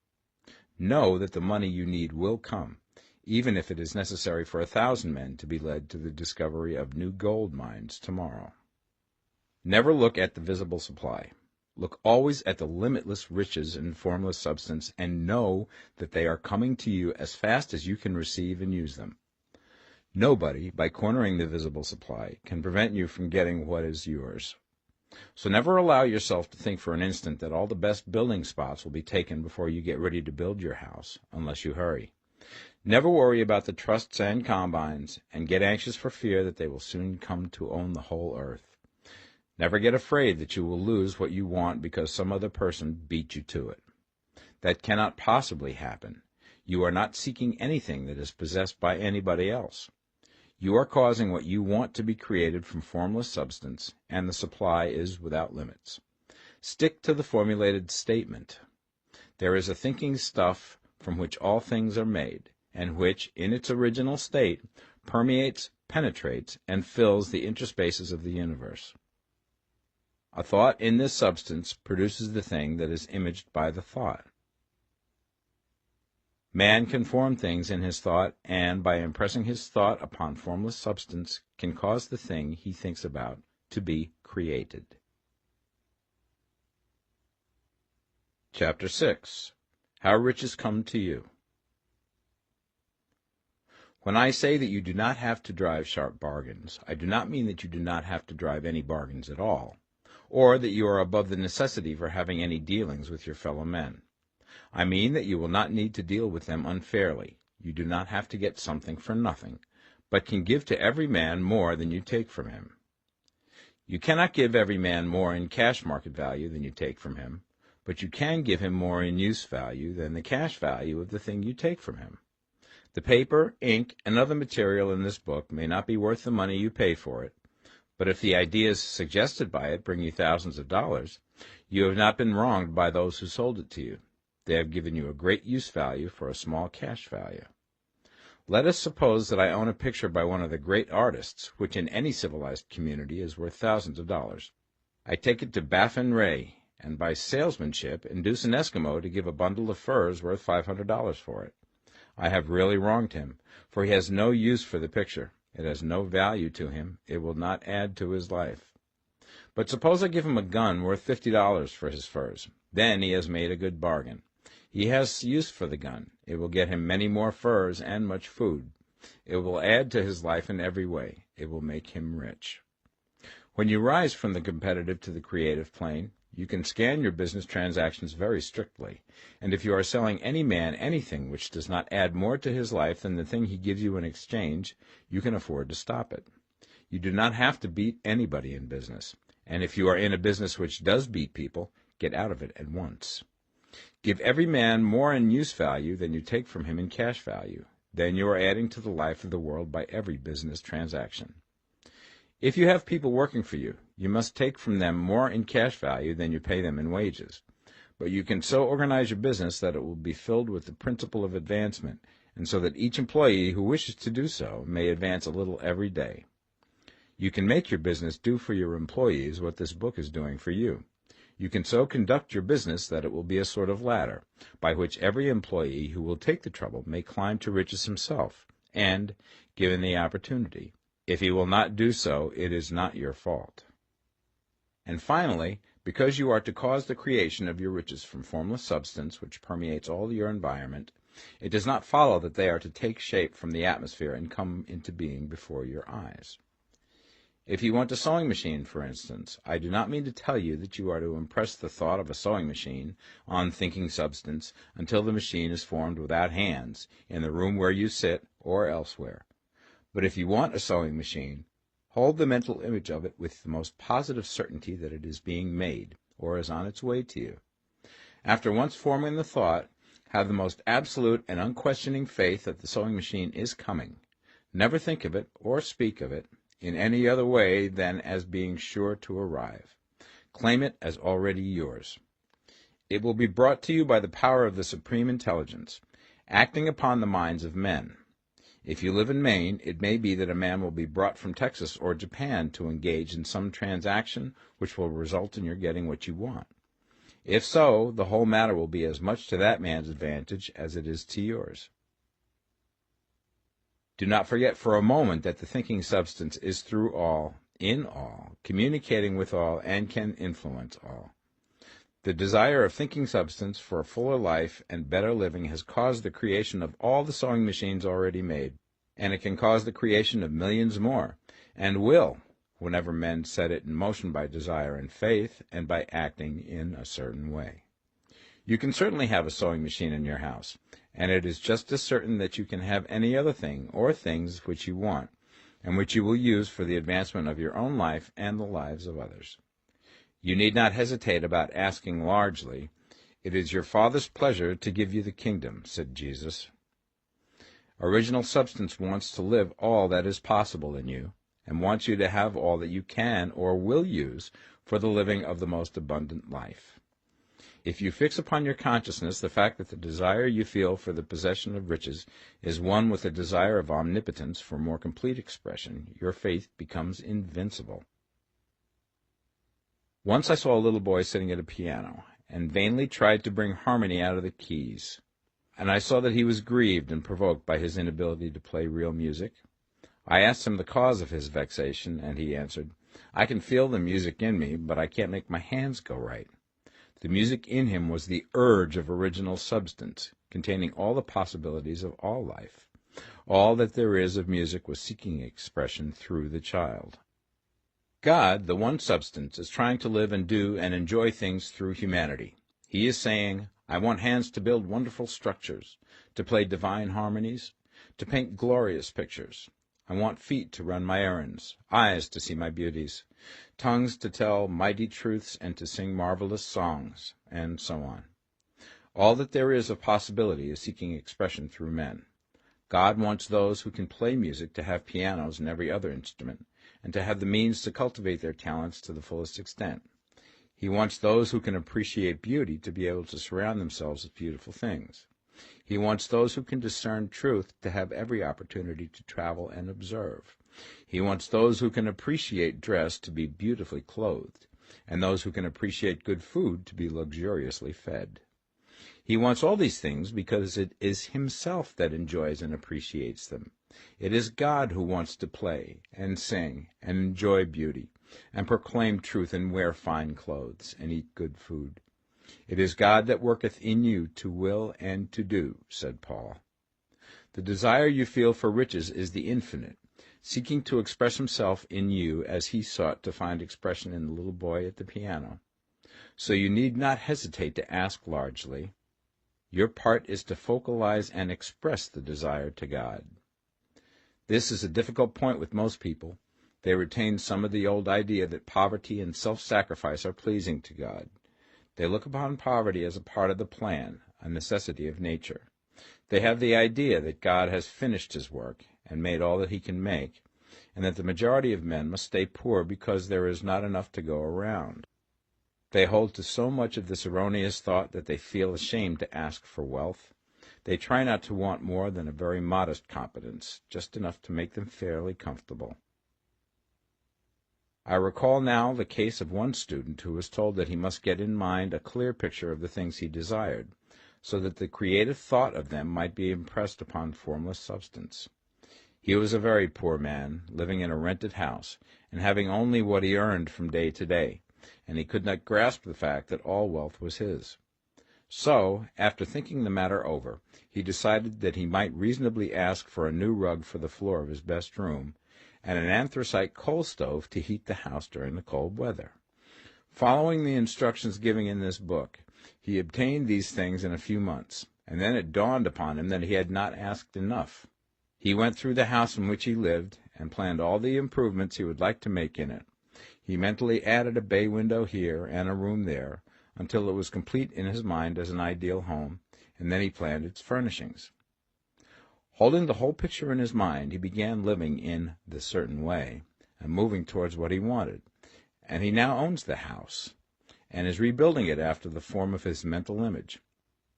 Know that the money you need will come, even if it is necessary for 1,000 men to be led to the discovery of new gold mines tomorrow. Never look at the visible supply. Look always at the limitless riches in formless substance, and know that they are coming to you as fast as you can receive and use them. Nobody, by cornering the visible supply, can prevent you from getting what is yours. So never allow yourself to think for an instant that all the best building spots will be taken before you get ready to build your house, unless you hurry. Never worry about the trusts and combines, and get anxious for fear that they will soon come to own the whole earth. Never get afraid that you will lose what you want because some other person beat you to it. That cannot possibly happen. You are not seeking anything that is possessed by anybody else. You are causing what you want to be created from formless substance, and the supply is without limits. Stick to the formulated statement. There is a thinking stuff from which all things are made, and which, in its original state, permeates, penetrates, and fills the interspaces of the universe. A thought in this substance produces the thing that is imaged by the thought. Man can form things in his thought, and by impressing his thought upon formless substance, can cause the thing he thinks about to be created. Chapter 6. How Riches Come to You. When I say that you do not have to drive sharp bargains, I do not mean that you do not have to drive any bargains at all, or that you are above the necessity for having any dealings with your fellow men. I mean that you will not need to deal with them unfairly. You do not have to get something for nothing, but can give to every man more than you take from him. You cannot give every man more in cash market value than you take from him, but you can give him more in use value than the cash value of the thing you take from him. The paper, ink, and other material in this book may not be worth the money you pay for it, but if the ideas suggested by it bring you thousands of dollars, you have not been wronged by those who sold it to you. They have given you a great use value for a small cash value. Let us suppose that I own a picture by one of the great artists, which in any civilized community is worth thousands of dollars. I take it to Baffin Ray, and by salesmanship induce an Eskimo to give a bundle of furs worth $500 for it. I have really wronged him, for he has no use for the picture. It has no value to him. It will not add to his life. But suppose I give him a gun worth $50 for his furs. Then he has made a good bargain. He has use for the gun. It will get him many more furs and much food. It will add to his life in every way. It will make him rich. When you rise from the competitive to the creative plane, you can scan your business transactions very strictly, and if you are selling any man anything which does not add more to his life than the thing he gives you in exchange, you can afford to stop it. You do not have to beat anybody in business, and if you are in a business which does beat people, get out of it at once. Give every man more in use value than you take from him in cash value. Then you are adding to the life of the world by every business transaction. If you have people working for you, you must take from them more in cash value than you pay them in wages. But you can so organize your business that it will be filled with the principle of advancement, and so that each employee who wishes to do so may advance a little every day. You can make your business do for your employees what this book is doing for you. You can so conduct your business that it will be a sort of ladder, by which every employee who will take the trouble may climb to riches himself, and, given the opportunity, if he will not do so, it is not your fault. And finally, because you are to cause the creation of your riches from formless substance which permeates all your environment, it does not follow that they are to take shape from the atmosphere and come into being before your eyes. If you want a sewing machine, for instance, I do not mean to tell you that you are to impress the thought of a sewing machine on thinking substance until the machine is formed without hands, in the room where you sit or elsewhere. But if you want a sewing machine, hold the mental image of it with the most positive certainty that it is being made, or is on its way to you. After once forming the thought, have the most absolute and unquestioning faith that the sewing machine is coming. Never think of it, or speak of it, in any other way than as being sure to arrive. Claim it as already yours. It will be brought to you by the power of the Supreme Intelligence, acting upon the minds of men. If you live in Maine, it may be that a man will be brought from Texas or Japan to engage in some transaction which will result in your getting what you want. If so, the whole matter will be as much to that man's advantage as it is to yours. Do not forget for a moment that the thinking substance is through all, in all, communicating with all, and can influence all. The desire of thinking substance for a fuller life and better living has caused the creation of all the sewing machines already made, and it can cause the creation of millions more, and will, whenever men set it in motion by desire and faith, and by acting in a certain way. You can certainly have a sewing machine in your house, and it is just as certain that you can have any other thing or things which you want, and which you will use for the advancement of your own life and the lives of others. You need not hesitate about asking largely. It is your Father's pleasure to give you the kingdom, said Jesus. Original substance wants to live all that is possible in you, and wants you to have all that you can or will use for the living of the most abundant life. If you fix upon your consciousness the fact that the desire you feel for the possession of riches is one with the desire of omnipotence for more complete expression, your faith becomes invincible. Once I saw a little boy sitting at a piano, and vainly tried to bring harmony out of the keys, and I saw that he was grieved and provoked by his inability to play real music. I asked him the cause of his vexation, and he answered, "I can feel the music in me, but I can't make my hands go right." The music in him was the urge of original substance, containing all the possibilities of all life. All that there is of music was seeking expression through the child. God, the one substance, is trying to live and do and enjoy things through humanity. He is saying, I want hands to build wonderful structures, to play divine harmonies, to paint glorious pictures. I want feet to run my errands, eyes to see my beauties, tongues to tell mighty truths and to sing marvelous songs, and so on. All that there is of possibility is seeking expression through men. God wants those who can play music to have pianos and every other instrument, and to have the means to cultivate their talents to the fullest extent. He wants those who can appreciate beauty to be able to surround themselves with beautiful things. He wants those who can discern truth to have every opportunity to travel and observe. He wants those who can appreciate dress to be beautifully clothed, and those who can appreciate good food to be luxuriously fed. He wants all these things because it is himself that enjoys and appreciates them. It is God who wants to play and sing and enjoy beauty and proclaim truth and wear fine clothes and eat good food. It is God that worketh in you to will and to do, said Paul. The desire you feel for riches is the infinite, seeking to express himself in you as he sought to find expression in the little boy at the piano. So you need not hesitate to ask largely. Your part is to focalize and express the desire to God. This is a difficult point with most people. They retain some of the old idea that poverty and self-sacrifice are pleasing to God. They look upon poverty as a part of the plan, a necessity of nature. They have the idea that God has finished his work and made all that he can make, and that the majority of men must stay poor because there is not enough to go around. They hold to so much of this erroneous thought that they feel ashamed to ask for wealth. They try not to want more than a very modest competence, just enough to make them fairly comfortable. I recall now the case of one student who was told that he must get in mind a clear picture of the things he desired, so that the creative thought of them might be impressed upon formless substance. He was a very poor man, living in a rented house, and having only what he earned from day to day, and he could not grasp the fact that all wealth was his. So, after thinking the matter over, he decided that he might reasonably ask for a new rug for the floor of his best room, and an anthracite coal stove to heat the house during the cold weather. Following the instructions given in this book, he obtained these things in a few months, and then it dawned upon him that he had not asked enough. He went through the house in which he lived, and planned all the improvements he would like to make in it. He mentally added a bay window here and a room there, until it was complete in his mind as an ideal home, and then he planned its furnishings. Holding the whole picture in his mind, he began living in the certain way, and moving towards what he wanted, and he now owns the house, and is rebuilding it after the form of his mental image.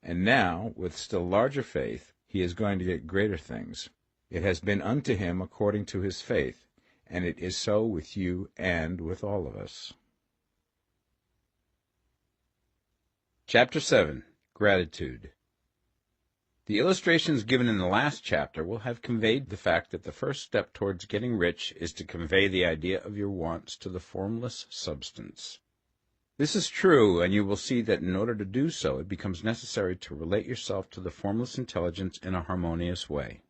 And now, with still larger faith, he is going to get greater things. It has been unto him according to his faith, and it is so with you and with all of us. Chapter 7. Gratitude. The illustrations given in the last chapter will have conveyed the fact that the first step towards getting rich is to convey the idea of your wants to the formless substance. This is true, and you will see that in order to do so, it becomes necessary to relate yourself to the formless intelligence in a harmonious way.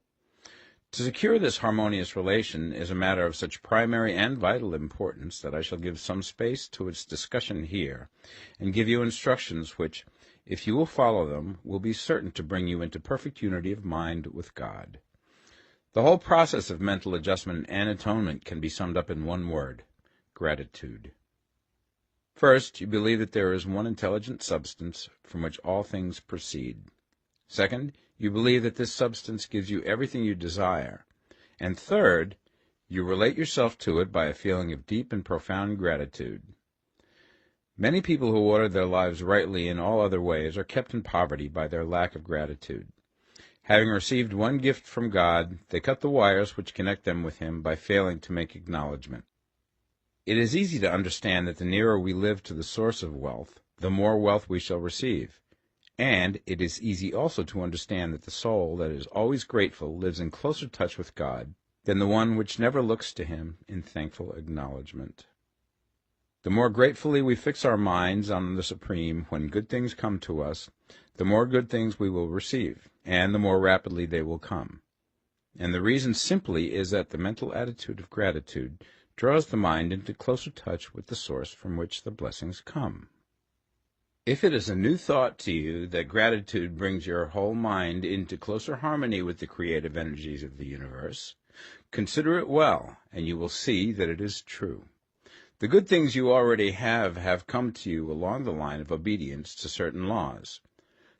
To secure this harmonious relation is a matter of such primary and vital importance that I shall give some space to its discussion here, and give you instructions which, if you will follow them, will be certain to bring you into perfect unity of mind with God. The whole process of mental adjustment and atonement can be summed up in one word: gratitude. First, you believe that there is one intelligent substance from which all things proceed. Second, you believe that this substance gives you everything you desire. And third, you relate yourself to it by a feeling of deep and profound gratitude. Many people who order their lives rightly in all other ways are kept in poverty by their lack of gratitude. Having received one gift from God, they cut the wires which connect them with him by failing to make acknowledgment. It is easy to understand that the nearer we live to the source of wealth, the more wealth we shall receive. And it is easy also to understand that the soul that is always grateful lives in closer touch with God than the one which never looks to him in thankful acknowledgment. The more gratefully we fix our minds on the Supreme when good things come to us, the more good things we will receive, and the more rapidly they will come. And the reason simply is that the mental attitude of gratitude draws the mind into closer touch with the source from which the blessings come. If it is a new thought to you that gratitude brings your whole mind into closer harmony with the creative energies of the universe, Consider it well, and you will see that it is true. The good things you already have come to you along the line of obedience to certain laws.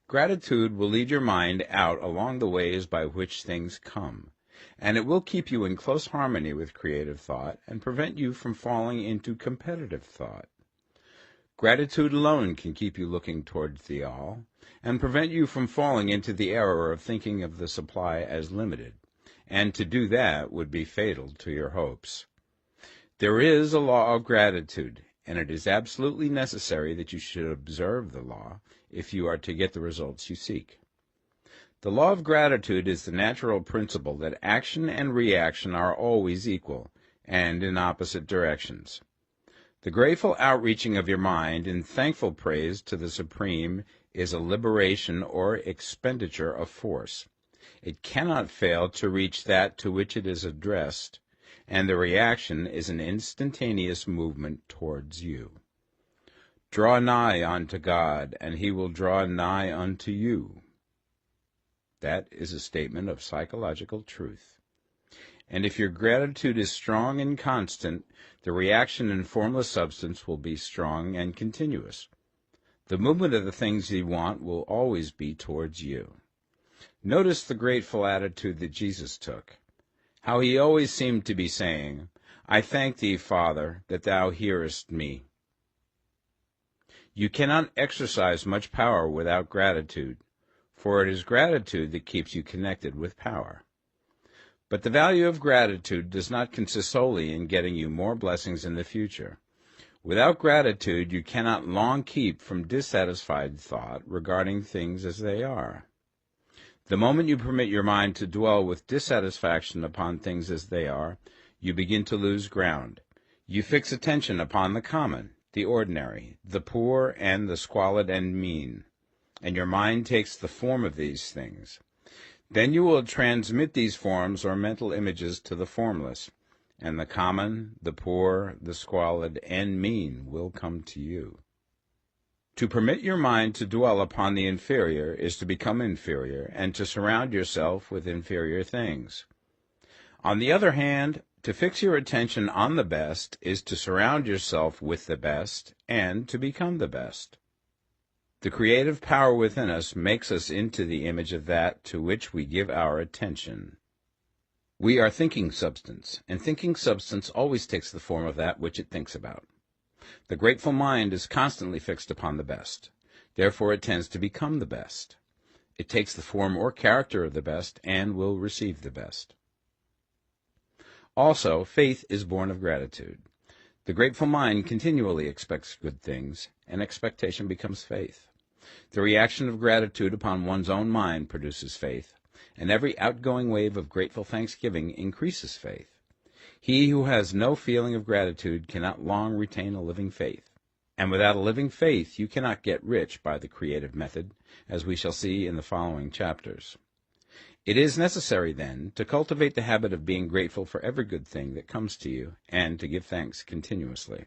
Gratitude will lead your mind out along the ways by which things come, and it will keep you in close harmony with creative thought and prevent you from falling into competitive thought. Gratitude alone can keep you looking towards the all, and prevent you from falling into the error of thinking of the supply as limited, and to do that would be fatal to your hopes. There is a law of gratitude, and it is absolutely necessary that you should observe the law if you are to get the results you seek. The law of gratitude is the natural principle that action and reaction are always equal, and in opposite directions. The grateful outreaching of your mind in thankful praise to the Supreme is a liberation or expenditure of force. It cannot fail to reach that to which it is addressed, and the reaction is an instantaneous movement towards you. Draw nigh unto God, and he will draw nigh unto you. That is a statement of psychological truth. And if your gratitude is strong and constant, the reaction in formless substance will be strong and continuous. The movement of the things you want will always be towards you. Notice the grateful attitude that Jesus took. How he always seemed to be saying, I thank thee, Father, that thou hearest me. You cannot exercise much power without gratitude, for it is gratitude that keeps you connected with power. But the value of gratitude does not consist solely in getting you more blessings in the future. Without gratitude, you cannot long keep from dissatisfied thought regarding things as they are. The moment you permit your mind to dwell with dissatisfaction upon things as they are, you begin to lose ground. You fix attention upon the common, the ordinary, the poor, and the squalid and mean, and your mind takes the form of these things. Then you will transmit these forms or mental images to the formless, and the common, the poor, the squalid, and mean will come to you. To permit your mind to dwell upon the inferior is to become inferior, and to surround yourself with inferior things. On the other hand, to fix your attention on the best is to surround yourself with the best, and to become the best. The creative power within us makes us into the image of that to which we give our attention. We are thinking substance, and thinking substance always takes the form of that which it thinks about. The grateful mind is constantly fixed upon the best. Therefore it tends to become the best. It takes the form or character of the best and will receive the best. Also, faith is born of gratitude. The grateful mind continually expects good things, and expectation becomes faith. The reaction of gratitude upon one's own mind produces faith, and every outgoing wave of grateful thanksgiving increases faith. He who has no feeling of gratitude cannot long retain a living faith. And without a living faith, you cannot get rich by the creative method, as we shall see in the following chapters. It is necessary, then, to cultivate the habit of being grateful for every good thing that comes to you, and to give thanks continuously.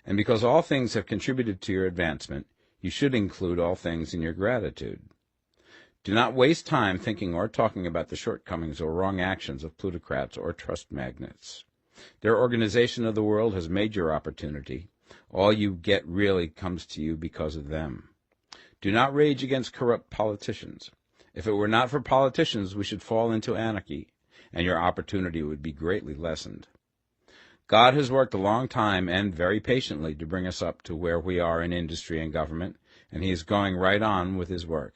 And because all things have contributed to your advancement, you should include all things in your gratitude. Do not waste time thinking or talking about the shortcomings or wrong actions of plutocrats or trust magnates. Their organization of the world has made your opportunity. All you get really comes to you because of them. Do not rage against corrupt politicians. If it were not for politicians, we should fall into anarchy, and your opportunity would be greatly lessened. God has worked a long time and very patiently to bring us up to where we are in industry and government, and he is going right on with his work.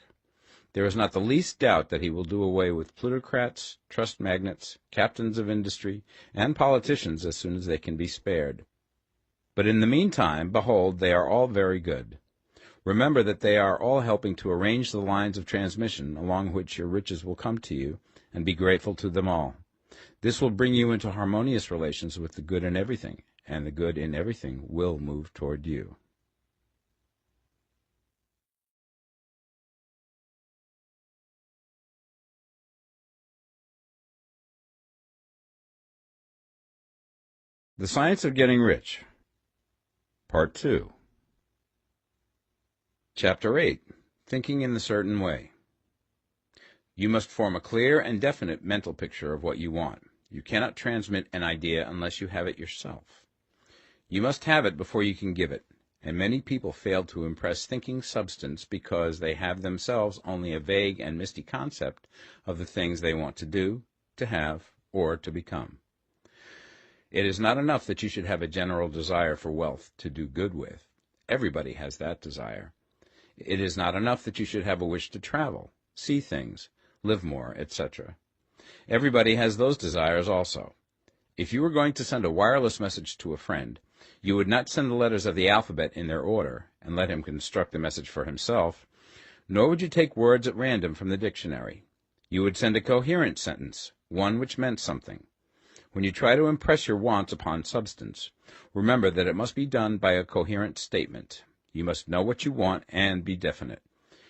There is not the least doubt that he will do away with plutocrats, trust magnates, captains of industry, and politicians as soon as they can be spared. But in the meantime, behold, they are all very good. Remember that they are all helping to arrange the lines of transmission along which your riches will come to you, and be grateful to them all. This will bring you into harmonious relations with the good in everything, and the good in everything will move toward you. The Science of Getting Rich, Part 2. Chapter 8. Thinking in the Certain Way. You must form a clear and definite mental picture of what you want. You cannot transmit an idea unless you have it yourself. You must have it before you can give it, and many people fail to impress thinking substance because they have themselves only a vague and misty concept of the things they want to do, to have, or to become. It is not enough that you should have a general desire for wealth to do good with. Everybody has that desire. It is not enough that you should have a wish to travel, see things, live more, etc. Everybody has those desires also. If you were going to send a wireless message to a friend, you would not send the letters of the alphabet in their order and let him construct the message for himself, nor would you take words at random from the dictionary. You would send a coherent sentence, one which meant something. When you try to impress your wants upon substance, remember that it must be done by a coherent statement. You must know what you want and be definite.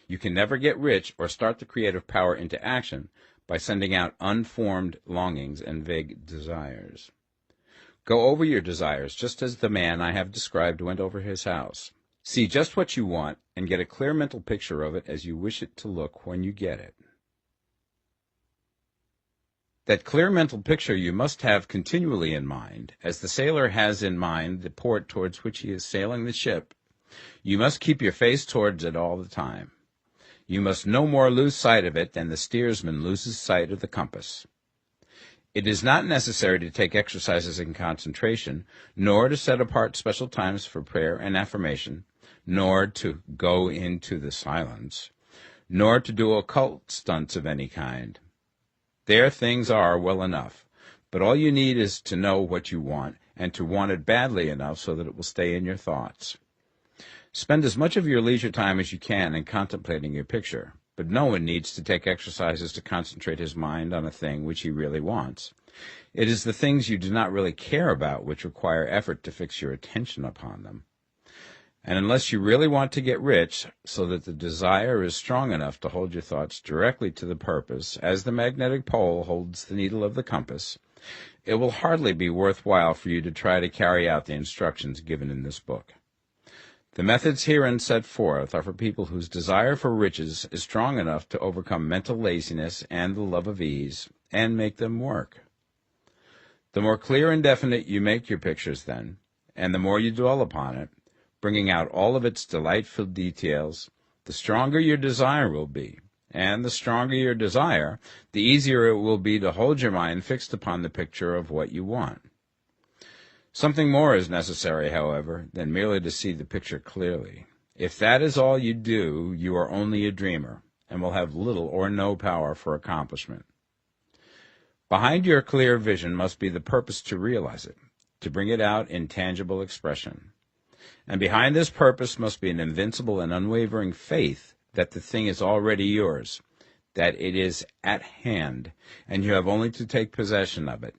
You can never get rich or start the creative power into action by sending out unformed longings and vague desires. Go over your desires just as the man I have described went over his house. See just what you want and get a clear mental picture of it as you wish it to look when you get it. That clear mental picture you must have continually in mind, as the sailor has in mind the port towards which he is sailing the ship. You must keep your face towards it all the time. You must no more lose sight of it than the steersman loses sight of the compass. It is not necessary to take exercises in concentration, nor to set apart special times for prayer and affirmation, nor to go into the silence, nor to do occult stunts of any kind. There things are well enough, but all you need is to know what you want, and to want it badly enough so that it will stay in your thoughts. Spend as much of your leisure time as you can in contemplating your picture, but no one needs to take exercises to concentrate his mind on a thing which he really wants. It is the things you do not really care about which require effort to fix your attention upon them. And unless you really want to get rich, so that the desire is strong enough to hold your thoughts directly to the purpose, as the magnetic pole holds the needle of the compass, it will hardly be worthwhile for you to try to carry out the instructions given in this book. The methods herein set forth are for people whose desire for riches is strong enough to overcome mental laziness and the love of ease, and make them work. The more clear and definite you make your pictures then, and the more you dwell upon it, bringing out all of its delightful details, the stronger your desire will be, and the stronger your desire, the easier it will be to hold your mind fixed upon the picture of what you want. Something more is necessary, however, than merely to see the picture clearly. If that is all you do, you are only a dreamer, and will have little or no power for accomplishment. Behind your clear vision must be the purpose to realize it, to bring it out in tangible expression. And behind this purpose must be an invincible and unwavering faith that the thing is already yours, that it is at hand, and you have only to take possession of it.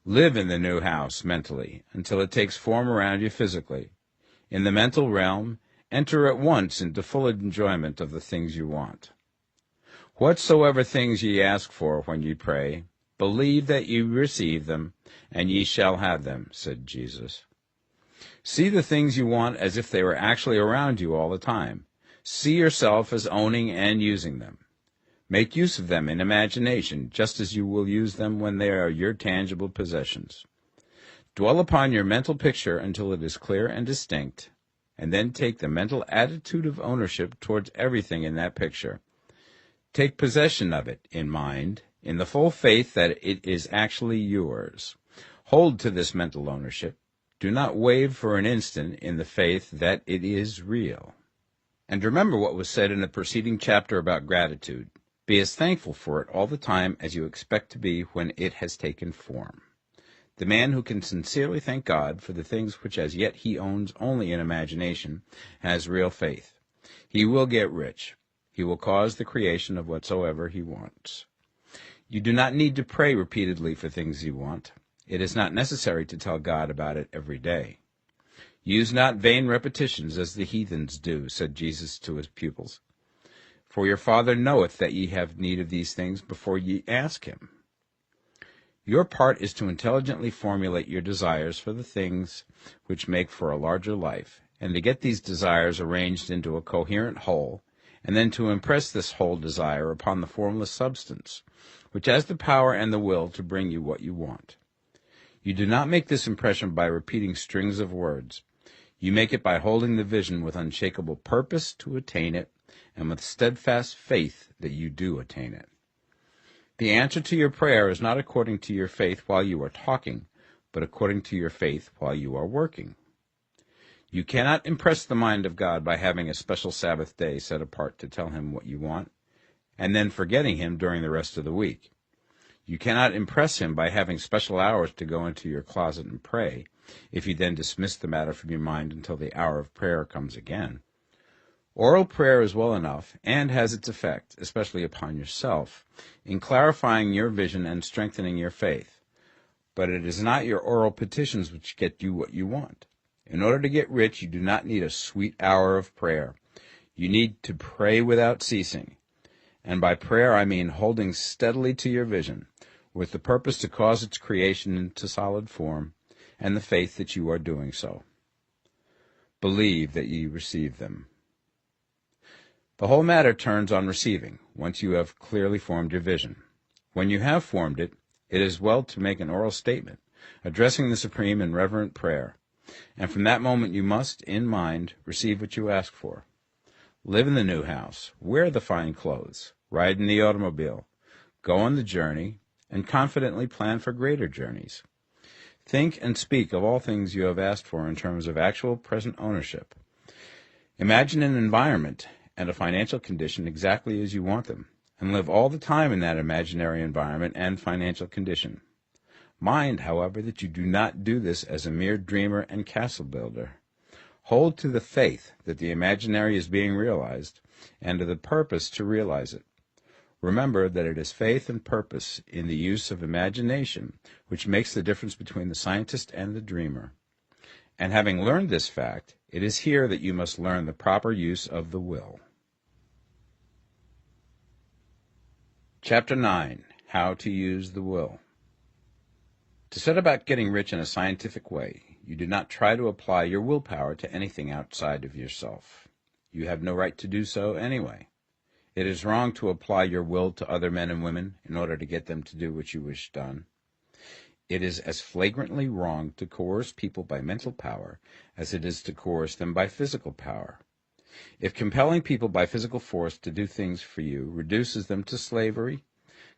Live in the new house mentally until it takes form around you physically. In the mental realm, enter at once into full enjoyment of the things you want. Whatsoever things ye ask for when ye pray, believe that ye receive them, and ye shall have them, said Jesus. See the things you want as if they were actually around you all the time. See yourself as owning and using them. Make use of them in imagination, just as you will use them when they are your tangible possessions. Dwell upon your mental picture until it is clear and distinct, and then take the mental attitude of ownership towards everything in that picture. Take possession of it in mind, in the full faith that it is actually yours. Hold to this mental ownership. Do not waver for an instant in the faith that it is real. And remember what was said in the preceding chapter about gratitude. Be as thankful for it all the time as you expect to be when it has taken form. The man who can sincerely thank God for the things which as yet he owns only in imagination has real faith. He will get rich. He will cause the creation of whatsoever he wants. You do not need to pray repeatedly for things you want. It is not necessary to tell God about it every day. Use not vain repetitions as the heathens do, said Jesus to his pupils. For your Father knoweth that ye have need of these things before ye ask him. Your part is to intelligently formulate your desires for the things which make for a larger life, and to get these desires arranged into a coherent whole, and then to impress this whole desire upon the formless substance, which has the power and the will to bring you what you want. You do not make this impression by repeating strings of words. You make it by holding the vision with unshakable purpose to attain it, and with steadfast faith that you do attain it. The answer to your prayer is not according to your faith while you are talking, but according to your faith while you are working. You cannot impress the mind of God by having a special Sabbath day set apart to tell him what you want, and then forgetting him during the rest of the week. You cannot impress him by having special hours to go into your closet and pray, if you then dismiss the matter from your mind until the hour of prayer comes again. Oral prayer is well enough, and has its effect, especially upon yourself, in clarifying your vision and strengthening your faith. But it is not your oral petitions which get you what you want. In order to get rich, you do not need a sweet hour of prayer. You need to pray without ceasing. And by prayer I mean holding steadily to your vision, with the purpose to cause its creation into solid form, and the faith that you are doing so. Believe that ye receive them. The whole matter turns on receiving, once you have clearly formed your vision. When you have formed it, it is well to make an oral statement, addressing the Supreme in reverent prayer, and from that moment you must, in mind, receive what you ask for. Live in the new house, wear the fine clothes, ride in the automobile, go on the journey, and confidently plan for greater journeys. Think and speak of all things you have asked for in terms of actual present ownership. Imagine an environment and a financial condition exactly as you want them, and live all the time in that imaginary environment and financial condition. Mind, however, that you do not do this as a mere dreamer and castle builder. Hold to the faith that the imaginary is being realized, and to the purpose to realize it. Remember that it is faith and purpose in the use of imagination which makes the difference between the scientist and the dreamer. And having learned this fact, it is here that you must learn the proper use of the will. Chapter 9. How to Use the Will. To set about getting rich in a scientific way, you do not try to apply your willpower to anything outside of yourself. You have no right to do so anyway. It is wrong to apply your will to other men and women in order to get them to do what you wish done. It is as flagrantly wrong to coerce people by mental power as it is to coerce them by physical power. If compelling people by physical force to do things for you reduces them to slavery,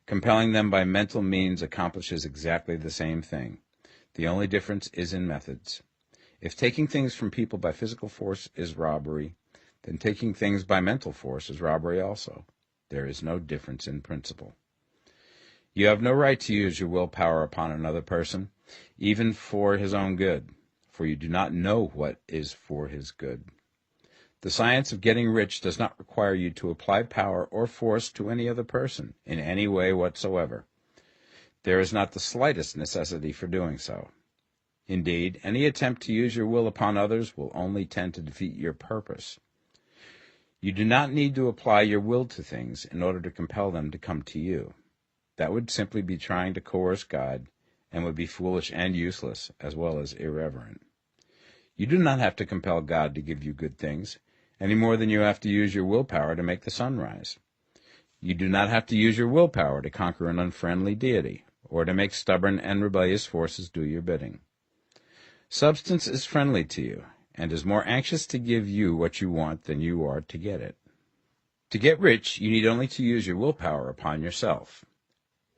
compelling them by mental means accomplishes exactly the same thing. The only difference is in methods. If taking things from people by physical force is robbery, then taking things by mental force is robbery also. There is no difference in principle. You have no right to use your willpower upon another person, even for his own good, for you do not know what is for his good. The science of getting rich does not require you to apply power or force to any other person in any way whatsoever. There is not the slightest necessity for doing so. Indeed, any attempt to use your will upon others will only tend to defeat your purpose. You do not need to apply your will to things in order to compel them to come to you. That would simply be trying to coerce God, and would be foolish and useless, as well as irreverent. You do not have to compel God to give you good things, any more than you have to use your willpower to make the sun rise. You do not have to use your willpower to conquer an unfriendly deity, or to make stubborn and rebellious forces do your bidding. Substance is friendly to you, and is more anxious to give you what you want than you are to get it. To get rich, you need only to use your willpower upon yourself.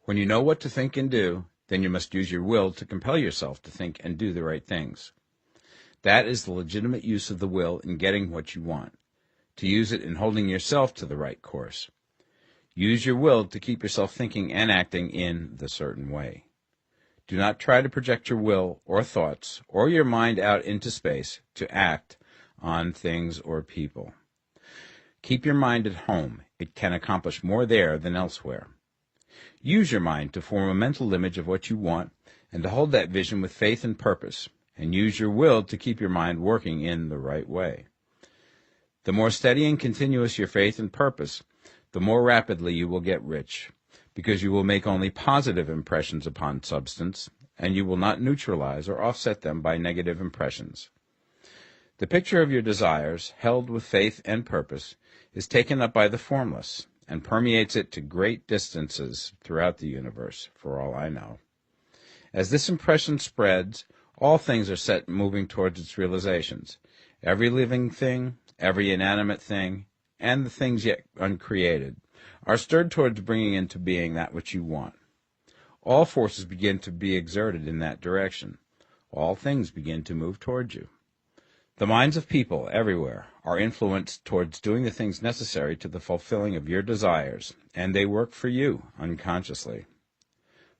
When you know what to think and do, then you must use your will to compel yourself to think and do the right things. That is the legitimate use of the will in getting what you want, to use it in holding yourself to the right course. Use your will to keep yourself thinking and acting in the certain way. Do not try to project your will or thoughts or your mind out into space to act on things or people. Keep your mind at home. It can accomplish more there than elsewhere. Use your mind to form a mental image of what you want and to hold that vision with faith and purpose, and use your will to keep your mind working in the right way. The more steady and continuous your faith and purpose, the more rapidly you will get rich, because you will make only positive impressions upon substance, and you will not neutralize or offset them by negative impressions. The picture of your desires, held with faith and purpose, is taken up by the formless and permeates it to great distances throughout the universe, for all I know. As this impression spreads, all things are set moving towards its realizations. Every living thing, every inanimate thing, and the things yet uncreated are stirred towards bringing into being that which you want. All forces begin to be exerted in that direction. All things begin to move towards you. The minds of people everywhere are influenced towards doing the things necessary to the fulfilling of your desires, and they work for you unconsciously.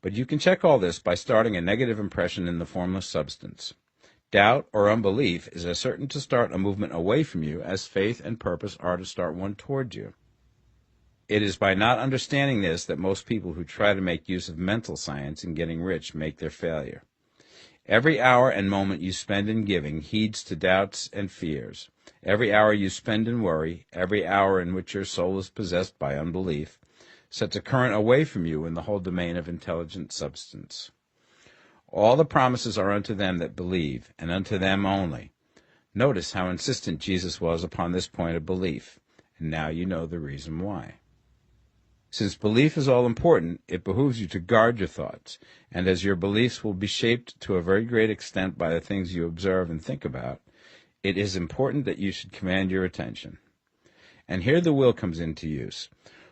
But you can check all this by starting a negative impression in the formless substance. Doubt or unbelief is as certain to start a movement away from you as faith and purpose are to start one toward you. It is by not understanding this that most people who try to make use of mental science in getting rich make their failure. Every hour and moment you spend in giving heeds to doubts and fears. Every hour you spend in worry, every hour in which your soul is possessed by unbelief, sets a current away from you in the whole domain of intelligent substance. All the promises are unto them that believe, and unto them only. Notice how insistent Jesus was upon this point of belief, and now you know the reason why. Since belief is all important, it behooves you to guard your thoughts, and as your beliefs will be shaped to a very great extent by the things you observe and think about, it is important that you should command your attention. And here the will comes into use,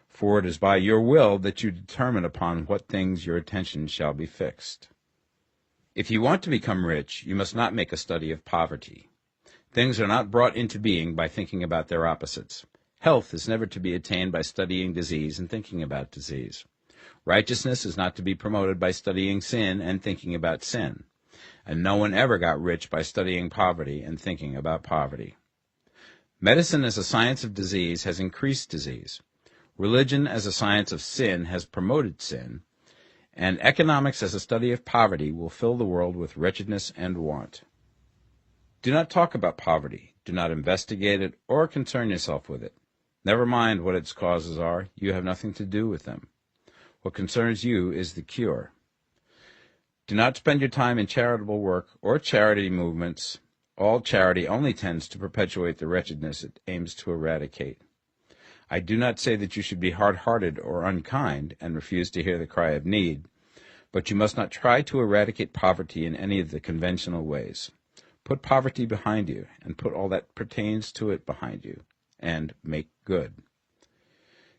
for it is by your will that you determine upon what things your attention shall be fixed. If you want to become rich, you must not make a study of poverty. Things are not brought into being by thinking about their opposites. Health is never to be attained by studying disease and thinking about disease. Righteousness is not to be promoted by studying sin and thinking about sin. And no one ever got rich by studying poverty and thinking about poverty. Medicine as a science of disease has increased disease. Religion as a science of sin has promoted sin. And economics as a study of poverty will fill the world with wretchedness and want. Do not talk about poverty. Do not investigate it or concern yourself with it. Never mind what its causes are. You have nothing to do with them. What concerns you is the cure. Do not spend your time in charitable work or charity movements. All charity only tends to perpetuate the wretchedness it aims to eradicate. I do not say that you should be hard-hearted or unkind and refuse to hear the cry of need, but you must not try to eradicate poverty in any of the conventional ways. Put poverty behind you, and put all that pertains to it behind you, and make good.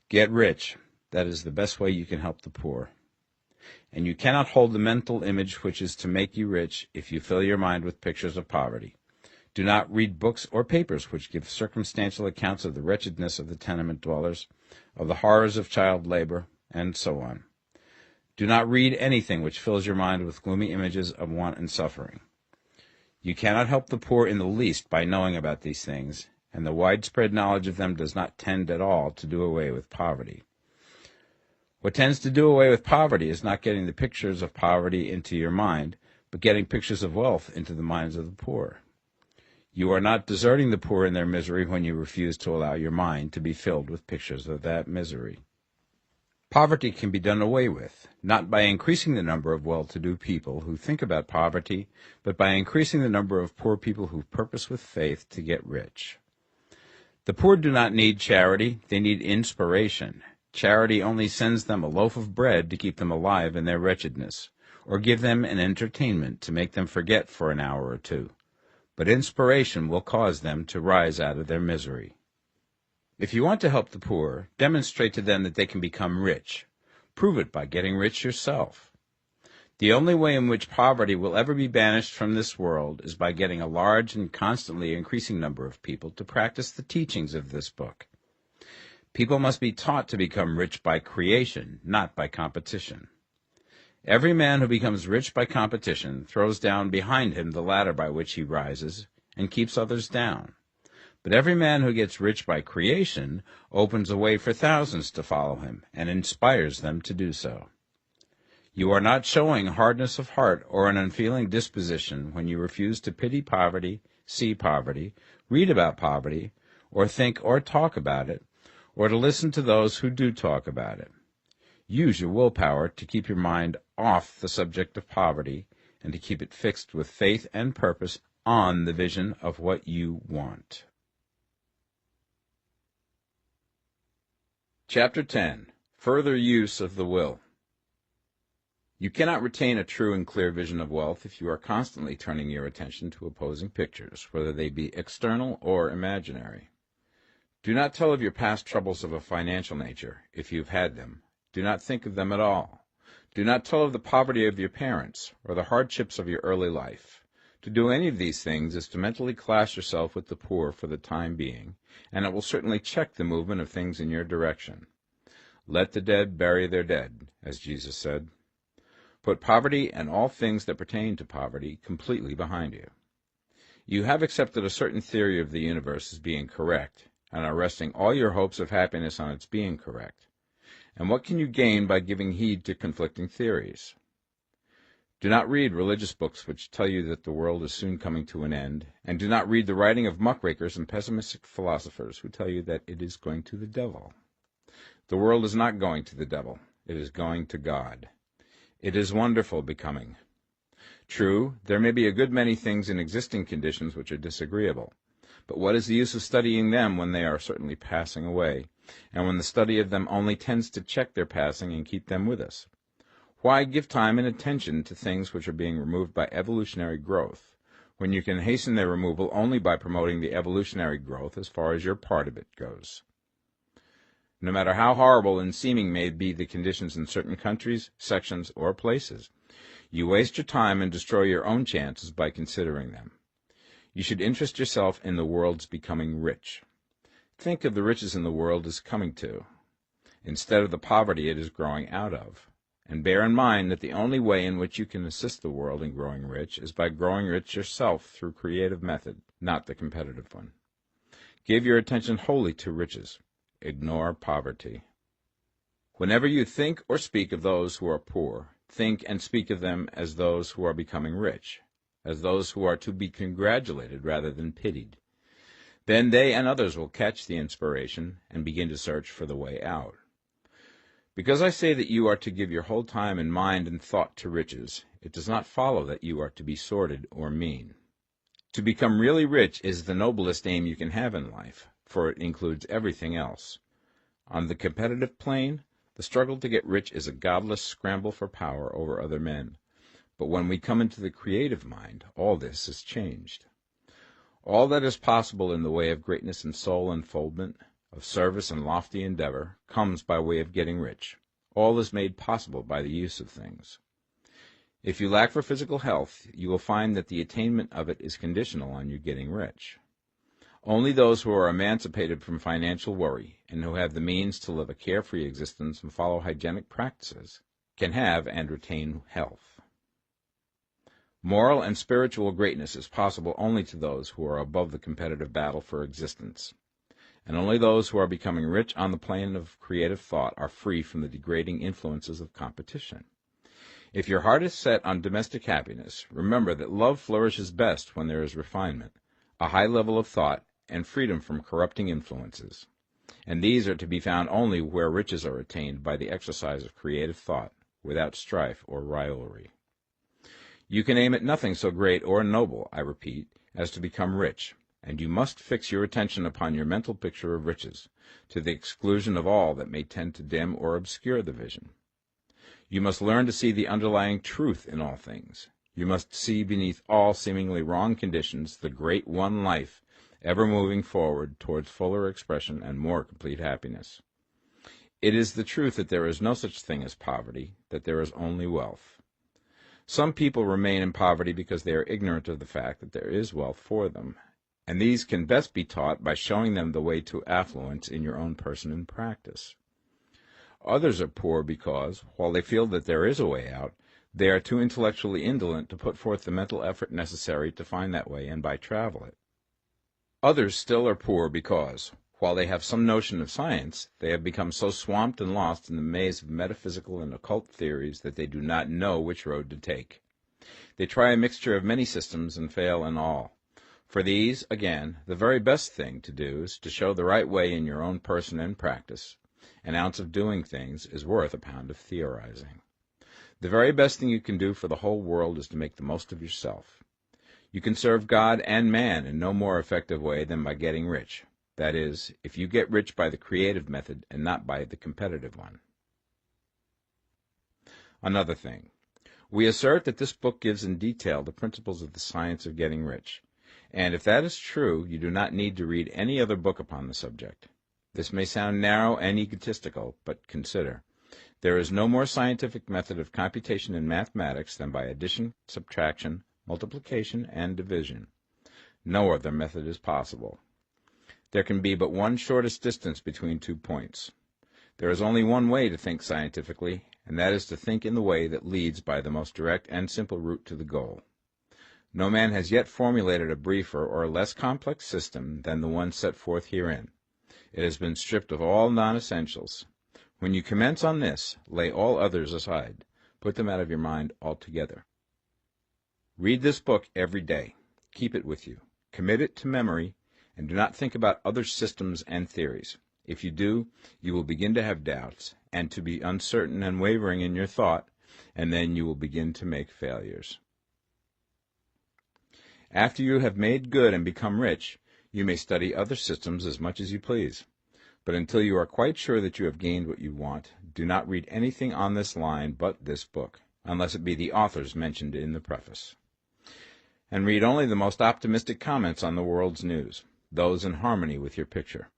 Get rich. That is the best way you can help the poor. And you cannot hold the mental image which is to make you rich if you fill your mind with pictures of poverty. Do not read books or papers which give circumstantial accounts of the wretchedness of the tenement dwellers, of the horrors of child labor, and so on. Do not read anything which fills your mind with gloomy images of want and suffering. You cannot help the poor in the least by knowing about these things, and the widespread knowledge of them does not tend at all to do away with poverty. What tends to do away with poverty is not getting the pictures of poverty into your mind, but getting pictures of wealth into the minds of the poor. You are not deserting the poor in their misery when you refuse to allow your mind to be filled with pictures of that misery. Poverty can be done away with, not by increasing the number of well-to-do people who think about poverty, but by increasing the number of poor people who purpose with faith to get rich. The poor do not need charity, they need inspiration. Charity only sends them a loaf of bread to keep them alive in their wretchedness, or give them an entertainment to make them forget for an hour or two. But inspiration will cause them to rise out of their misery. If you want to help the poor, demonstrate to them that they can become rich. Prove it by getting rich yourself. The only way in which poverty will ever be banished from this world is by getting a large and constantly increasing number of people to practice the teachings of this book. People must be taught to become rich by creation, not by competition. Every man who becomes rich by competition throws down behind him the ladder by which he rises and keeps others down. But every man who gets rich by creation opens a way for thousands to follow him and inspires them to do so. You are not showing hardness of heart or an unfeeling disposition when you refuse to pity poverty, see poverty, read about poverty, or think or talk about it, or to listen to those who do talk about it. Use your willpower to keep your mind off the subject of poverty and to keep it fixed with faith and purpose on the vision of what you want. Chapter 10. Further Use of the Will. You cannot retain a true and clear vision of wealth if you are constantly turning your attention to opposing pictures, whether they be external or imaginary. Do not tell of your past troubles of a financial nature, if you have had them. Do not think of them at all. Do not tell of the poverty of your parents, or the hardships of your early life. To do any of these things is to mentally class yourself with the poor for the time being, and it will certainly check the movement of things in your direction. Let the dead bury their dead, as Jesus said. Put poverty and all things that pertain to poverty completely behind you. You have accepted a certain theory of the universe as being correct, and are resting all your hopes of happiness on its being correct. And what can you gain by giving heed to conflicting theories? Do not read religious books which tell you that the world is soon coming to an end, and do not read the writing of muckrakers and pessimistic philosophers who tell you that it is going to the devil. The world is not going to the devil. It is going to God. It is wonderful becoming. True, there may be a good many things in existing conditions which are disagreeable, but what is the use of studying them when they are certainly passing away, and when the study of them only tends to check their passing and keep them with us? Why give time and attention to things which are being removed by evolutionary growth, when you can hasten their removal only by promoting the evolutionary growth as far as your part of it goes? No matter how horrible and seeming may be the conditions in certain countries, sections, or places, you waste your time and destroy your own chances by considering them. You should interest yourself in the world's becoming rich. Think of the riches in the world is coming to, instead of the poverty it is growing out of. And bear in mind that the only way in which you can assist the world in growing rich is by growing rich yourself through creative method, not the competitive one. Give your attention wholly to riches. Ignore poverty. Whenever you think or speak of those who are poor, think and speak of them as those who are becoming rich, as those who are to be congratulated rather than pitied. Then they and others will catch the inspiration and begin to search for the way out. Because I say that you are to give your whole time and mind and thought to riches, it does not follow that you are to be sordid or mean. To become really rich is the noblest aim you can have in life, for it includes everything else. On the competitive plane, the struggle to get rich is a godless scramble for power over other men. But when we come into the creative mind, all this is changed. All that is possible in the way of greatness and soul unfoldment, of service and lofty endeavor, comes by way of getting rich. All is made possible by the use of things. If you lack for physical health, you will find that the attainment of it is conditional on you getting rich. Only those who are emancipated from financial worry, and who have the means to live a carefree existence and follow hygienic practices, can have and retain health. Moral and spiritual greatness is possible only to those who are above the competitive battle for existence. And only those who are becoming rich on the plane of creative thought are free from the degrading influences of competition. If your heart is set on domestic happiness, remember that love flourishes best when there is refinement, a high level of thought, and freedom from corrupting influences. And these are to be found only where riches are attained by the exercise of creative thought, without strife or rivalry. You can aim at nothing so great or noble, I repeat, as to become rich. And you must fix your attention upon your mental picture of riches, to the exclusion of all that may tend to dim or obscure the vision. You must learn to see the underlying truth in all things. You must see beneath all seemingly wrong conditions the great one life, ever moving forward towards fuller expression and more complete happiness. It is the truth that there is no such thing as poverty, that there is only wealth. Some people remain in poverty because they are ignorant of the fact that there is wealth for them, and these can best be taught by showing them the way to affluence in your own person and practice. Others are poor because, while they feel that there is a way out, they are too intellectually indolent to put forth the mental effort necessary to find that way and by travel it. Others still are poor because, while they have some notion of science, they have become so swamped and lost in the maze of metaphysical and occult theories that they do not know which road to take. They try a mixture of many systems and fail in all. For these, again, the very best thing to do is to show the right way in your own person and practice. An ounce of doing things is worth a pound of theorizing. The very best thing you can do for the whole world is to make the most of yourself. You can serve God and man in no more effective way than by getting rich. That is, if you get rich by the creative method and not by the competitive one. Another thing. We assert that this book gives in detail the principles of the science of getting rich, and if that is true, you do not need to read any other book upon the subject. This may sound narrow and egotistical, but consider. There is no more scientific method of computation in mathematics than by addition, subtraction, multiplication, and division. No other method is possible. There can be but one shortest distance between 2 points. There is only one way to think scientifically, and that is to think in the way that leads by the most direct and simple route to the goal. No man has yet formulated a briefer or less complex system than the one set forth herein. It has been stripped of all non-essentials. When you commence on this, lay all others aside. Put them out of your mind altogether. Read this book every day. Keep it with you. Commit it to memory, and do not think about other systems and theories. If you do, you will begin to have doubts, and to be uncertain and wavering in your thought, and then you will begin to make failures. After you have made good and become rich, you may study other systems as much as you please. But until you are quite sure that you have gained what you want, do not read anything on this line but this book, unless it be the authors mentioned in the preface. And read only the most optimistic comments on the world's news, those in harmony with your picture.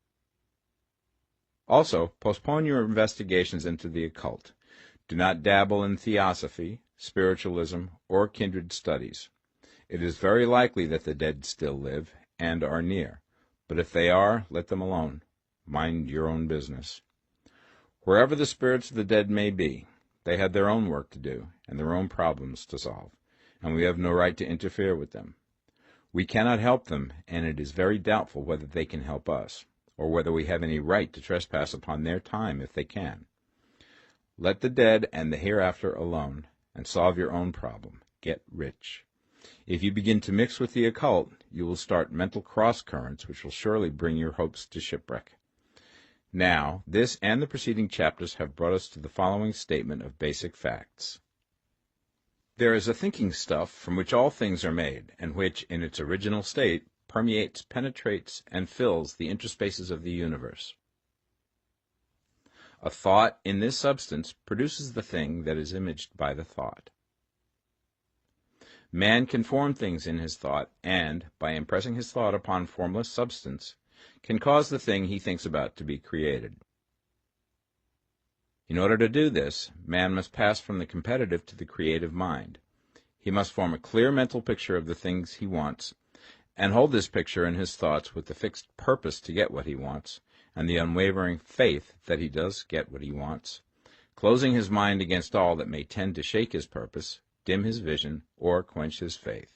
Also, postpone your investigations into the occult. Do not dabble in theosophy, spiritualism, or kindred studies. It is very likely that the dead still live and are near, but if they are, let them alone. Mind your own business. Wherever the spirits of the dead may be, they have their own work to do and their own problems to solve, and we have no right to interfere with them. We cannot help them, and it is very doubtful whether they can help us, or whether we have any right to trespass upon their time if they can. Let the dead and the hereafter alone, and solve your own problem. Get rich. If you begin to mix with the occult, you will start mental cross-currents which will surely bring your hopes to shipwreck. Now, this and the preceding chapters have brought us to the following statement of basic facts. There is a thinking stuff from which all things are made, and which, in its original state, permeates, penetrates, and fills the interspaces of the universe. A thought in this substance produces the thing that is imaged by the thought. Man can form things in his thought, and, by impressing his thought upon formless substance, can cause the thing he thinks about to be created. In order to do this, man must pass from the competitive to the creative mind. He must form a clear mental picture of the things he wants, and hold this picture in his thoughts with the fixed purpose to get what he wants, and the unwavering faith that he does get what he wants, closing his mind against all that may tend to shake his purpose, dim his vision, or quench his faith.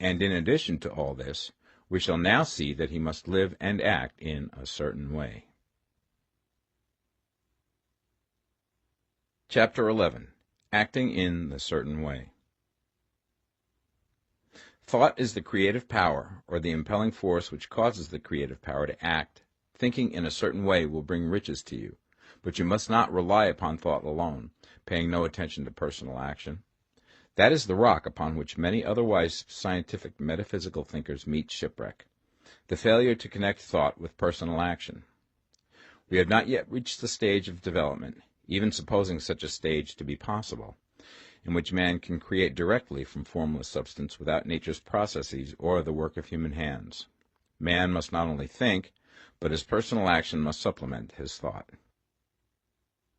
And in addition to all this, we shall now see that he must live and act in a certain way. Chapter 11. Acting in the Certain Way. Thought is the creative power, or the impelling force which causes the creative power to act. Thinking in a certain way will bring riches to you, but you must not rely upon thought alone, paying no attention to personal action. That is the rock upon which many otherwise scientific metaphysical thinkers meet shipwreck, the failure to connect thought with personal action. We have not yet reached the stage of development, even supposing such a stage to be possible, in which man can create directly from formless substance without nature's processes or the work of human hands. Man must not only think, but his personal action must supplement his thought.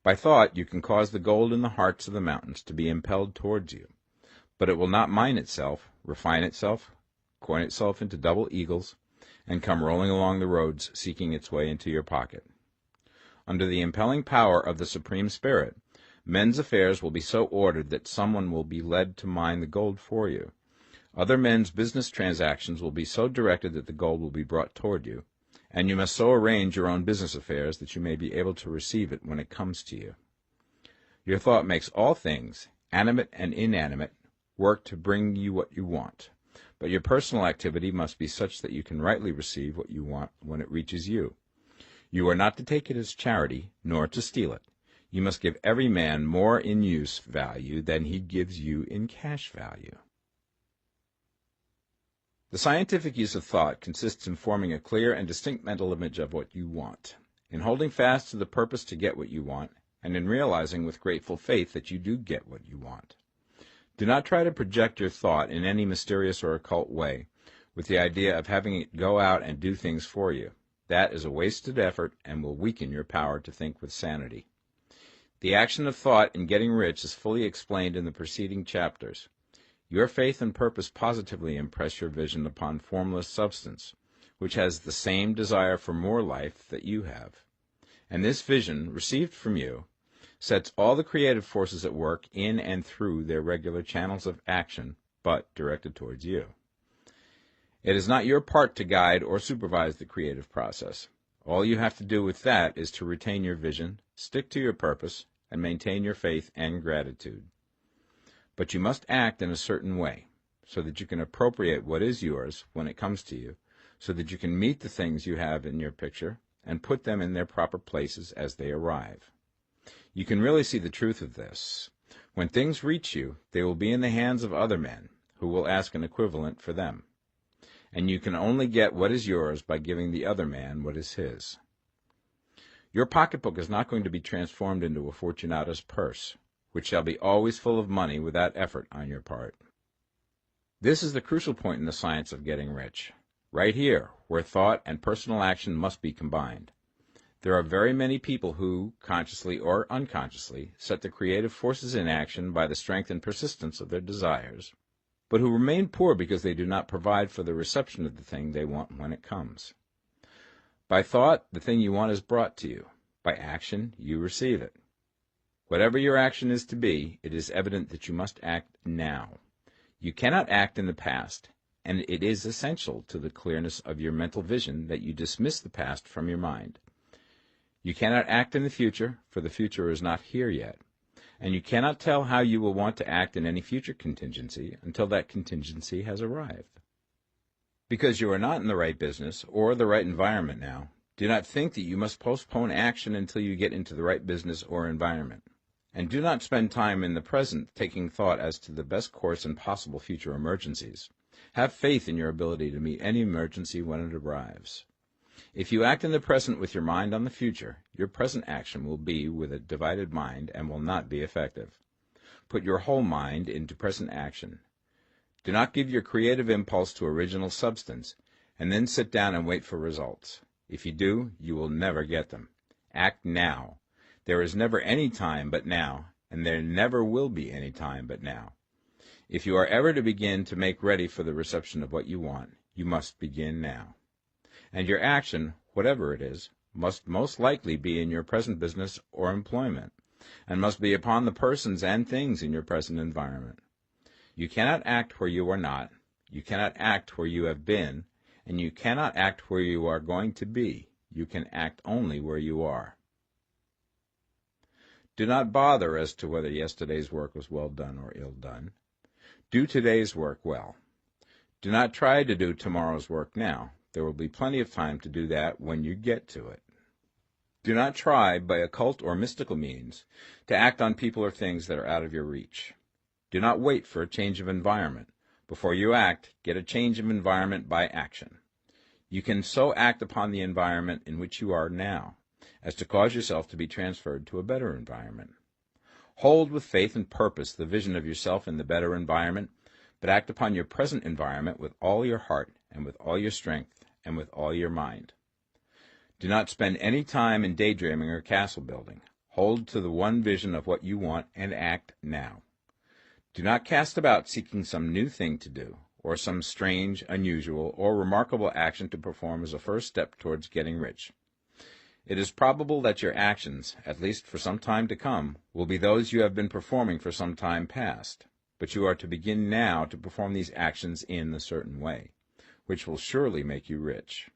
By thought you can cause the gold in the hearts of the mountains to be impelled towards you, but it will not mine itself, refine itself, coin itself into double eagles, and come rolling along the roads seeking its way into your pocket. Under the impelling power of the Supreme Spirit, men's affairs will be so ordered that someone will be led to mine the gold for you. Other men's business transactions will be so directed that the gold will be brought toward you, and you must so arrange your own business affairs that you may be able to receive it when it comes to you. Your thought makes all things, animate and inanimate, work to bring you what you want, but your personal activity must be such that you can rightly receive what you want when it reaches you. You are not to take it as charity, nor to steal it. You must give every man more in use value than he gives you in cash value. The scientific use of thought consists in forming a clear and distinct mental image of what you want, in holding fast to the purpose to get what you want, and in realizing with grateful faith that you do get what you want. Do not try to project your thought in any mysterious or occult way, with the idea of having it go out and do things for you. That is a wasted effort and will weaken your power to think with sanity. The action of thought in getting rich is fully explained in the preceding chapters. Your faith and purpose positively impress your vision upon formless substance, which has the same desire for more life that you have. And this vision, received from you, sets all the creative forces at work in and through their regular channels of action, but directed towards you. It is not your part to guide or supervise the creative process. All you have to do with that is to retain your vision, stick to your purpose, and maintain your faith and gratitude. But you must act in a certain way, so that you can appropriate what is yours when it comes to you, so that you can meet the things you have in your picture and put them in their proper places as they arrive. You can really see the truth of this. When things reach you, they will be in the hands of other men, who will ask an equivalent for them. And you can only get what is yours by giving the other man what is his. Your pocketbook is not going to be transformed into a Fortunata's purse, which shall be always full of money without effort on your part. This is the crucial point in the science of getting rich, right here, where thought and personal action must be combined. There are very many people who, consciously or unconsciously, set the creative forces in action by the strength and persistence of their desires, but who remain poor because they do not provide for the reception of the thing they want when it comes. By thought, the thing you want is brought to you. By action, you receive it. Whatever your action is to be, it is evident that you must act now. You cannot act in the past, and it is essential to the clearness of your mental vision that you dismiss the past from your mind. You cannot act in the future, for the future is not here yet, and you cannot tell how you will want to act in any future contingency until that contingency has arrived. Because you are not in the right business or the right environment now, do not think that you must postpone action until you get into the right business or environment. And do not spend time in the present taking thought as to the best course in possible future emergencies. Have faith in your ability to meet any emergency when it arrives. If you act in the present with your mind on the future, your present action will be with a divided mind and will not be effective. Put your whole mind into present action. Do not give your creative impulse to original substance, and then sit down and wait for results. If you do, you will never get them. Act now. There is never any time but now, and there never will be any time but now. If you are ever to begin to make ready for the reception of what you want, you must begin now. And your action, whatever it is, must most likely be in your present business or employment, and must be upon the persons and things in your present environment. You cannot act where you are not, you cannot act where you have been, and you cannot act where you are going to be. You can act only where you are. Do not bother as to whether yesterday's work was well done or ill done. Do today's work well. Do not try to do tomorrow's work now. There will be plenty of time to do that when you get to it. Do not try, by occult or mystical means, to act on people or things that are out of your reach. Do not wait for a change of environment. Before you act, get a change of environment by action. You can so act upon the environment in which you are now, as to cause yourself to be transferred to a better environment. Hold with faith and purpose the vision of yourself in the better environment, but act upon your present environment with all your heart and with all your strength and with all your mind. Do not spend any time in daydreaming or castle building. Hold to the one vision of what you want and act now. Do not cast about seeking some new thing to do, or some strange, unusual, or remarkable action to perform as a first step towards getting rich. It is probable that your actions, at least for some time to come, will be those you have been performing for some time past, but you are to begin now to perform these actions in a certain way, which will surely make you rich.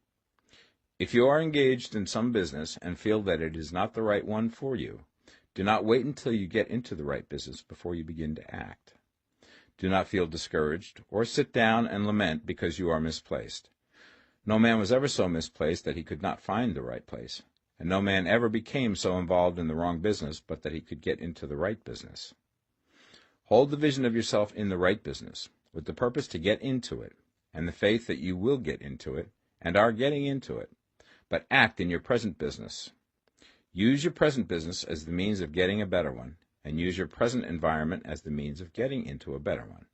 If you are engaged in some business and feel that it is not the right one for you, do not wait until you get into the right business before you begin to act. Do not feel discouraged, or sit down and lament because you are misplaced. No man was ever so misplaced that he could not find the right place, and no man ever became so involved in the wrong business but that he could get into the right business. Hold the vision of yourself in the right business, with the purpose to get into it, and the faith that you will get into it, and are getting into it, but act in your present business. Use your present business as the means of getting a better one, and use your present environment as the means of getting into a better one.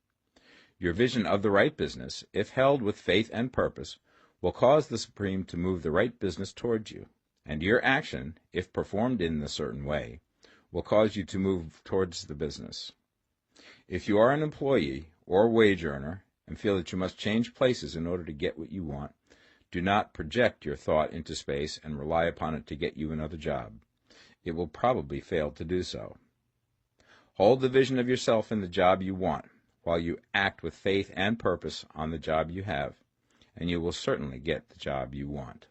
Your vision of the right business, if held with faith and purpose, will cause the Supreme to move the right business towards you, and your action, if performed in a certain way, will cause you to move towards the business. If you are an employee or wage earner and feel that you must change places in order to get what you want, do not project your thought into space and rely upon it to get you another job. It will probably fail to do so. Hold the vision of yourself in the job you want, while you act with faith and purpose on the job you have, and you will certainly get the job you want.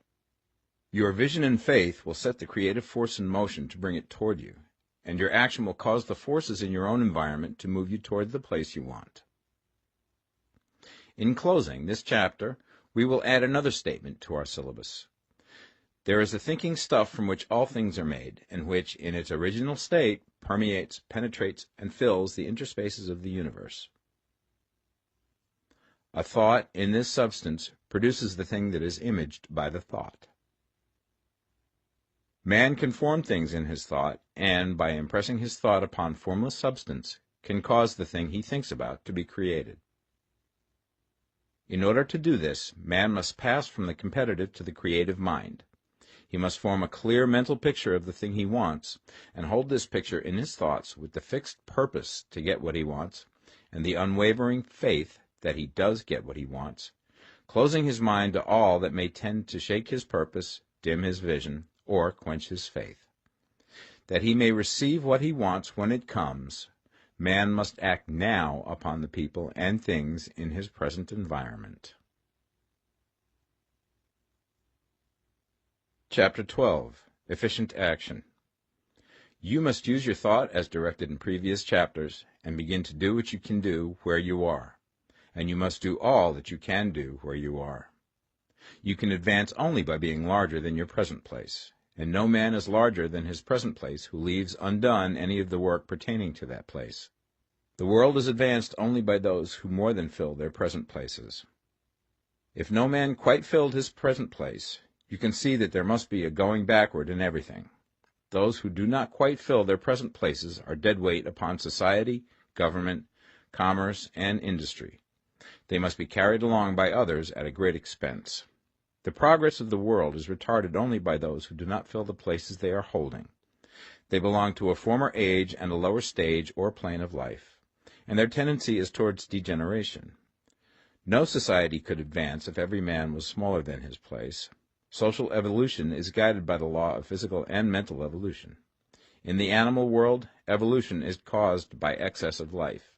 Your vision and faith will set the creative force in motion to bring it toward you, and your action will cause the forces in your own environment to move you toward the place you want. In closing this chapter, we will add another statement to our syllabus. There is a thinking stuff from which all things are made, and which, in its original state, permeates, penetrates, and fills the interspaces of the universe. A thought in this substance produces the thing that is imaged by the thought. Man can form things in his thought, and, by impressing his thought upon formless substance, can cause the thing he thinks about to be created. In order to do this, man must pass from the competitive to the creative mind. He must form a clear mental picture of the thing he wants, and hold this picture in his thoughts with the fixed purpose to get what he wants, and the unwavering faith that he does get what he wants, closing his mind to all that may tend to shake his purpose, dim his vision, or quench his faith. That he may receive what he wants when it comes, man must act now upon the people and things in his present environment. Chapter 12. Efficient Action. You must use your thought as directed in previous chapters, and begin to do what you can do where you are, and you must do all that you can do where you are. You can advance only by being larger than your present place, and no man is larger than his present place who leaves undone any of the work pertaining to that place. The world is advanced only by those who more than fill their present places. If no man quite filled his present place, you can see that there must be a going backward in everything. Those who do not quite fill their present places are dead weight upon society, government, commerce, and industry. They must be carried along by others at a great expense. The progress of the world is retarded only by those who do not fill the places they are holding. They belong to a former age and a lower stage or plane of life, and their tendency is towards degeneration. No society could advance if every man was smaller than his place. Social evolution is guided by the law of physical and mental evolution. In the animal world, evolution is caused by excess of life.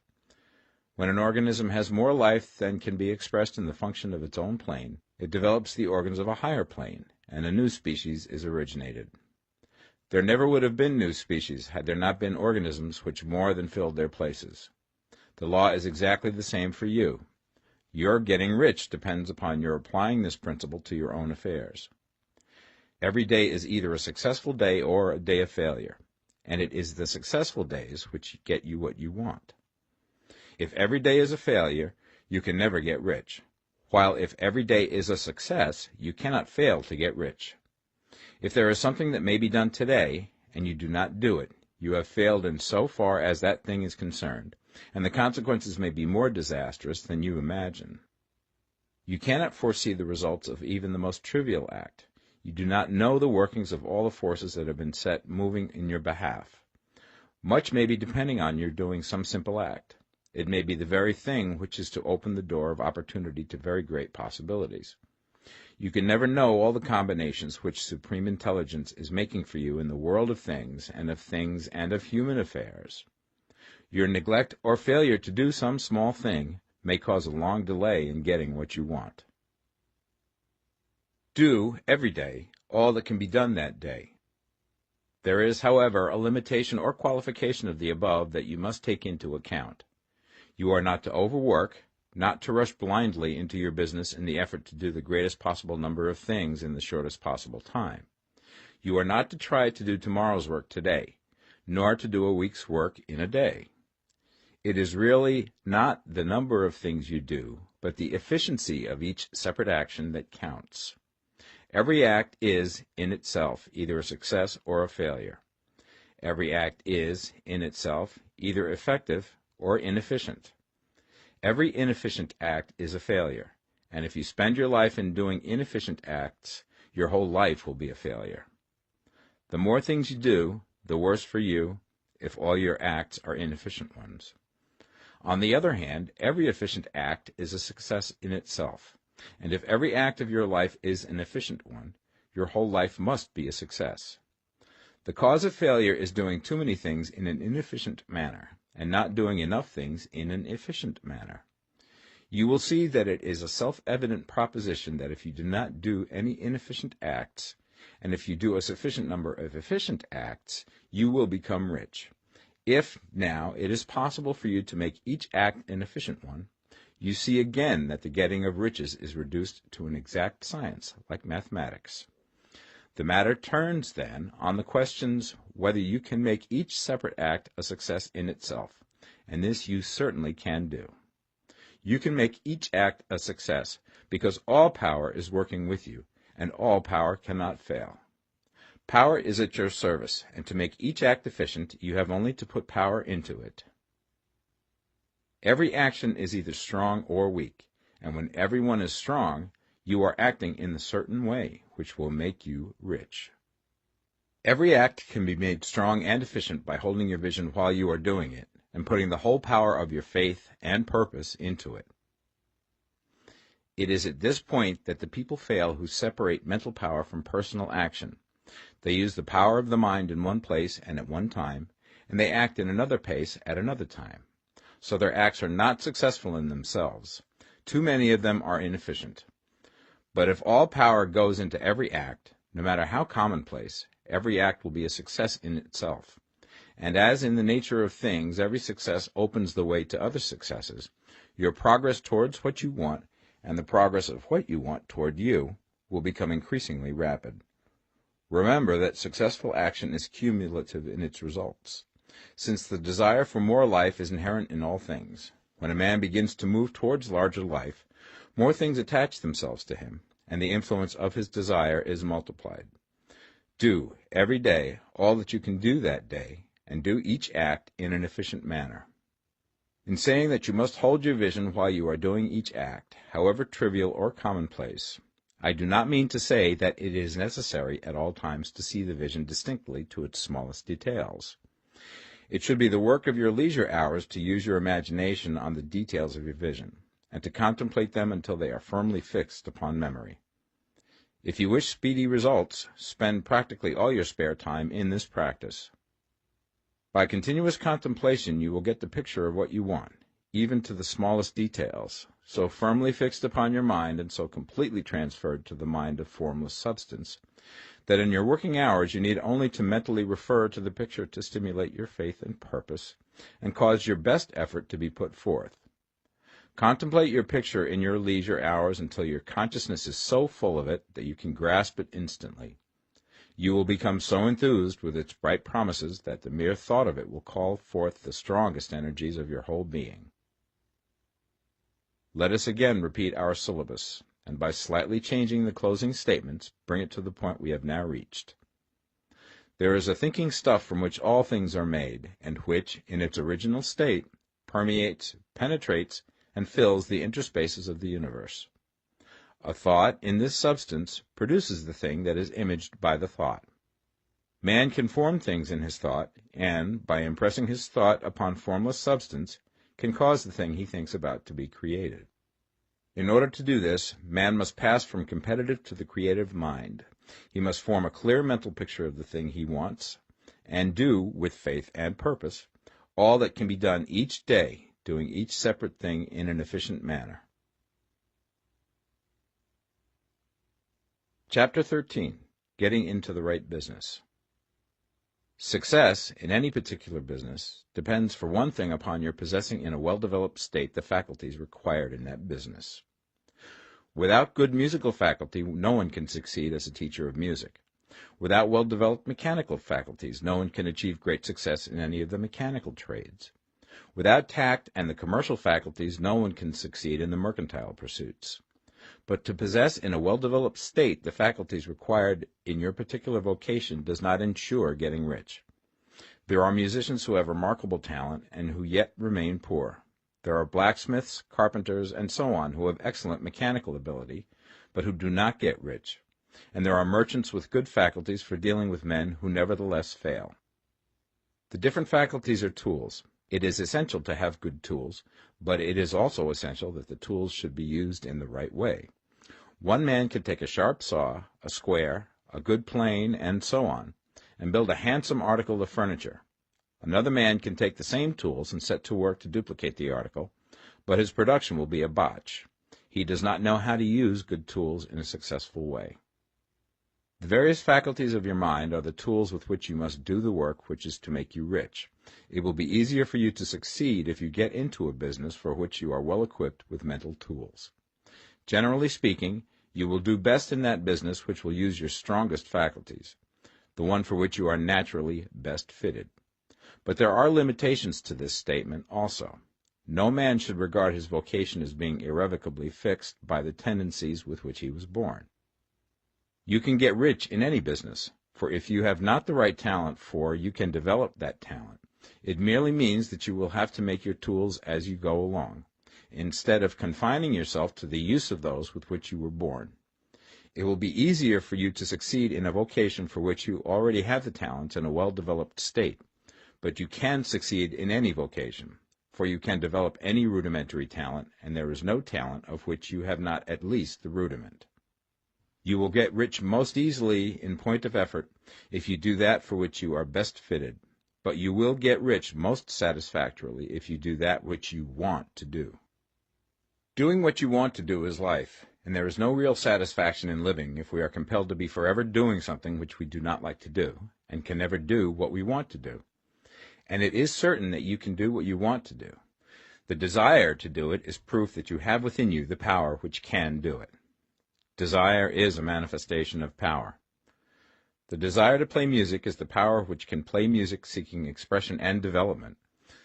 When an organism has more life than can be expressed in the function of its own plane, it develops the organs of a higher plane, and a new species is originated. There never would have been new species had there not been organisms which more than filled their places. The law is exactly the same for you. Your getting rich depends upon your applying this principle to your own affairs. Every day is either a successful day or a day of failure, and it is the successful days which get you what you want. If every day is a failure, you can never get rich, while if every day is a success, you cannot fail to get rich. If there is something that may be done today, and you do not do it, you have failed in so far as that thing is concerned, and the consequences may be more disastrous than you imagine. You cannot foresee the results of even the most trivial act. You do not know the workings of all the forces that have been set moving in your behalf. Much may be depending on your doing some simple act. It may be the very thing which is to open the door of opportunity to very great possibilities. You can never know all the combinations which Supreme Intelligence is making for you in the world of things and of human affairs. Your neglect or failure to do some small thing may cause a long delay in getting what you want. Do, every day, all that can be done that day. There is, however, a limitation or qualification of the above that you must take into account. You are not to overwork, not to rush blindly into your business in the effort to do the greatest possible number of things in the shortest possible time. You are not to try to do tomorrow's work today, nor to do a week's work in a day. It is really not the number of things you do, but the efficiency of each separate action that counts. Every act is, in itself, either a success or a failure. Every act is, in itself, either effective or inefficient. Every inefficient act is a failure, and if you spend your life in doing inefficient acts, your whole life will be a failure. The more things you do, the worse for you if all your acts are inefficient ones. On the other hand, every efficient act is a success in itself, and if every act of your life is an efficient one, your whole life must be a success. The cause of failure is doing too many things in an inefficient manner, and not doing enough things in an efficient manner. You will see that it is a self-evident proposition that if you do not do any inefficient acts, and if you do a sufficient number of efficient acts, you will become rich. If, now, it is possible for you to make each act an efficient one, you see again that the getting of riches is reduced to an exact science, like mathematics. The matter turns, then, on the questions whether you can make each separate act a success in itself, and this you certainly can do. You can make each act a success because all power is working with you, and all power cannot fail. Power is at your service, and to make each act efficient, you have only to put power into it. Every action is either strong or weak, and when every one is strong, you are acting in a certain way which will make you rich. Every act can be made strong and efficient by holding your vision while you are doing it, and putting the whole power of your faith and purpose into it. It is at this point that the people fail who separate mental power from personal action. They use the power of the mind in one place and at one time, and they act in another place at another time. So their acts are not successful in themselves. Too many of them are inefficient. But if all power goes into every act, no matter how commonplace, every act will be a success in itself. And as in the nature of things, every success opens the way to other successes, your progress towards what you want and the progress of what you want toward you will become increasingly rapid. Remember that successful action is cumulative in its results. Since the desire for more life is inherent in all things, when a man begins to move towards larger life, more things attach themselves to him, and the influence of his desire is multiplied. Do, every day, all that you can do that day, and do each act in an efficient manner. In saying that you must hold your vision while you are doing each act, however trivial or commonplace, I do not mean to say that it is necessary at all times to see the vision distinctly to its smallest details. It should be the work of your leisure hours to use your imagination on the details of your vision, and to contemplate them until they are firmly fixed upon memory. If you wish speedy results, spend practically all your spare time in this practice. By continuous contemplation you will get the picture of what you want, even to the smallest details, so firmly fixed upon your mind and so completely transferred to the mind of formless substance, that in your working hours you need only to mentally refer to the picture to stimulate your faith and purpose, and cause your best effort to be put forth. Contemplate your picture in your leisure hours until your consciousness is so full of it that you can grasp it instantly. You will become so enthused with its bright promises that the mere thought of it will call forth the strongest energies of your whole being. Let us again repeat our syllabus, and by slightly changing the closing statements, bring it to the point we have now reached. There is a thinking stuff from which all things are made, and which, in its original state, permeates, penetrates, and fills the interspaces of the universe. A thought in this substance produces the thing that is imaged by the thought. Man can form things in his thought, and, by impressing his thought upon formless substance, can cause the thing he thinks about to be created. In order to do this, man must pass from competitive to the creative mind. He must form a clear mental picture of the thing he wants, and do, with faith and purpose, all that can be done each day, doing each separate thing in an efficient manner. Chapter 13. Getting into the right business. Success in any particular business depends for one thing upon your possessing in a well-developed state the faculties required in that business. Without good musical faculty, no one can succeed as a teacher of music. Without well-developed mechanical faculties, no one can achieve great success in any of the mechanical trades. Without tact and the commercial faculties, no one can succeed in the mercantile pursuits. But to possess in a well-developed state the faculties required in your particular vocation does not ensure getting rich. There are musicians who have remarkable talent and who yet remain poor. There are blacksmiths, carpenters, and so on who have excellent mechanical ability, but who do not get rich. And there are merchants with good faculties for dealing with men who nevertheless fail. The different faculties are tools. It is essential to have good tools, but it is also essential that the tools should be used in the right way. One man can take a sharp saw, a square, a good plane, and so on, and build a handsome article of furniture. Another man can take the same tools and set to work to duplicate the article, but his production will be a botch. He does not know how to use good tools in a successful way. The various faculties of your mind are the tools with which you must do the work which is to make you rich. It will be easier for you to succeed if you get into a business for which you are well equipped with mental tools. Generally speaking, you will do best in that business which will use your strongest faculties, the one for which you are naturally best fitted. But there are limitations to this statement also. No man should regard his vocation as being irrevocably fixed by the tendencies with which he was born. You can get rich in any business, for if you have not the right talent you can develop that talent. It merely means that you will have to make your tools as you go along, instead of confining yourself to the use of those with which you were born. It will be easier for you to succeed in a vocation for which you already have the talents in a well-developed state, but you can succeed in any vocation, for you can develop any rudimentary talent, and there is no talent of which you have not at least the rudiment. You will get rich most easily in point of effort if you do that for which you are best fitted, but you will get rich most satisfactorily if you do that which you want to do. Doing what you want to do is life, and there is no real satisfaction in living if we are compelled to be forever doing something which we do not like to do, and can never do what we want to do. And it is certain that you can do what you want to do. The desire to do it is proof that you have within you the power which can do it. Desire is a manifestation of power. The desire to play music is the power which can play music seeking expression and development.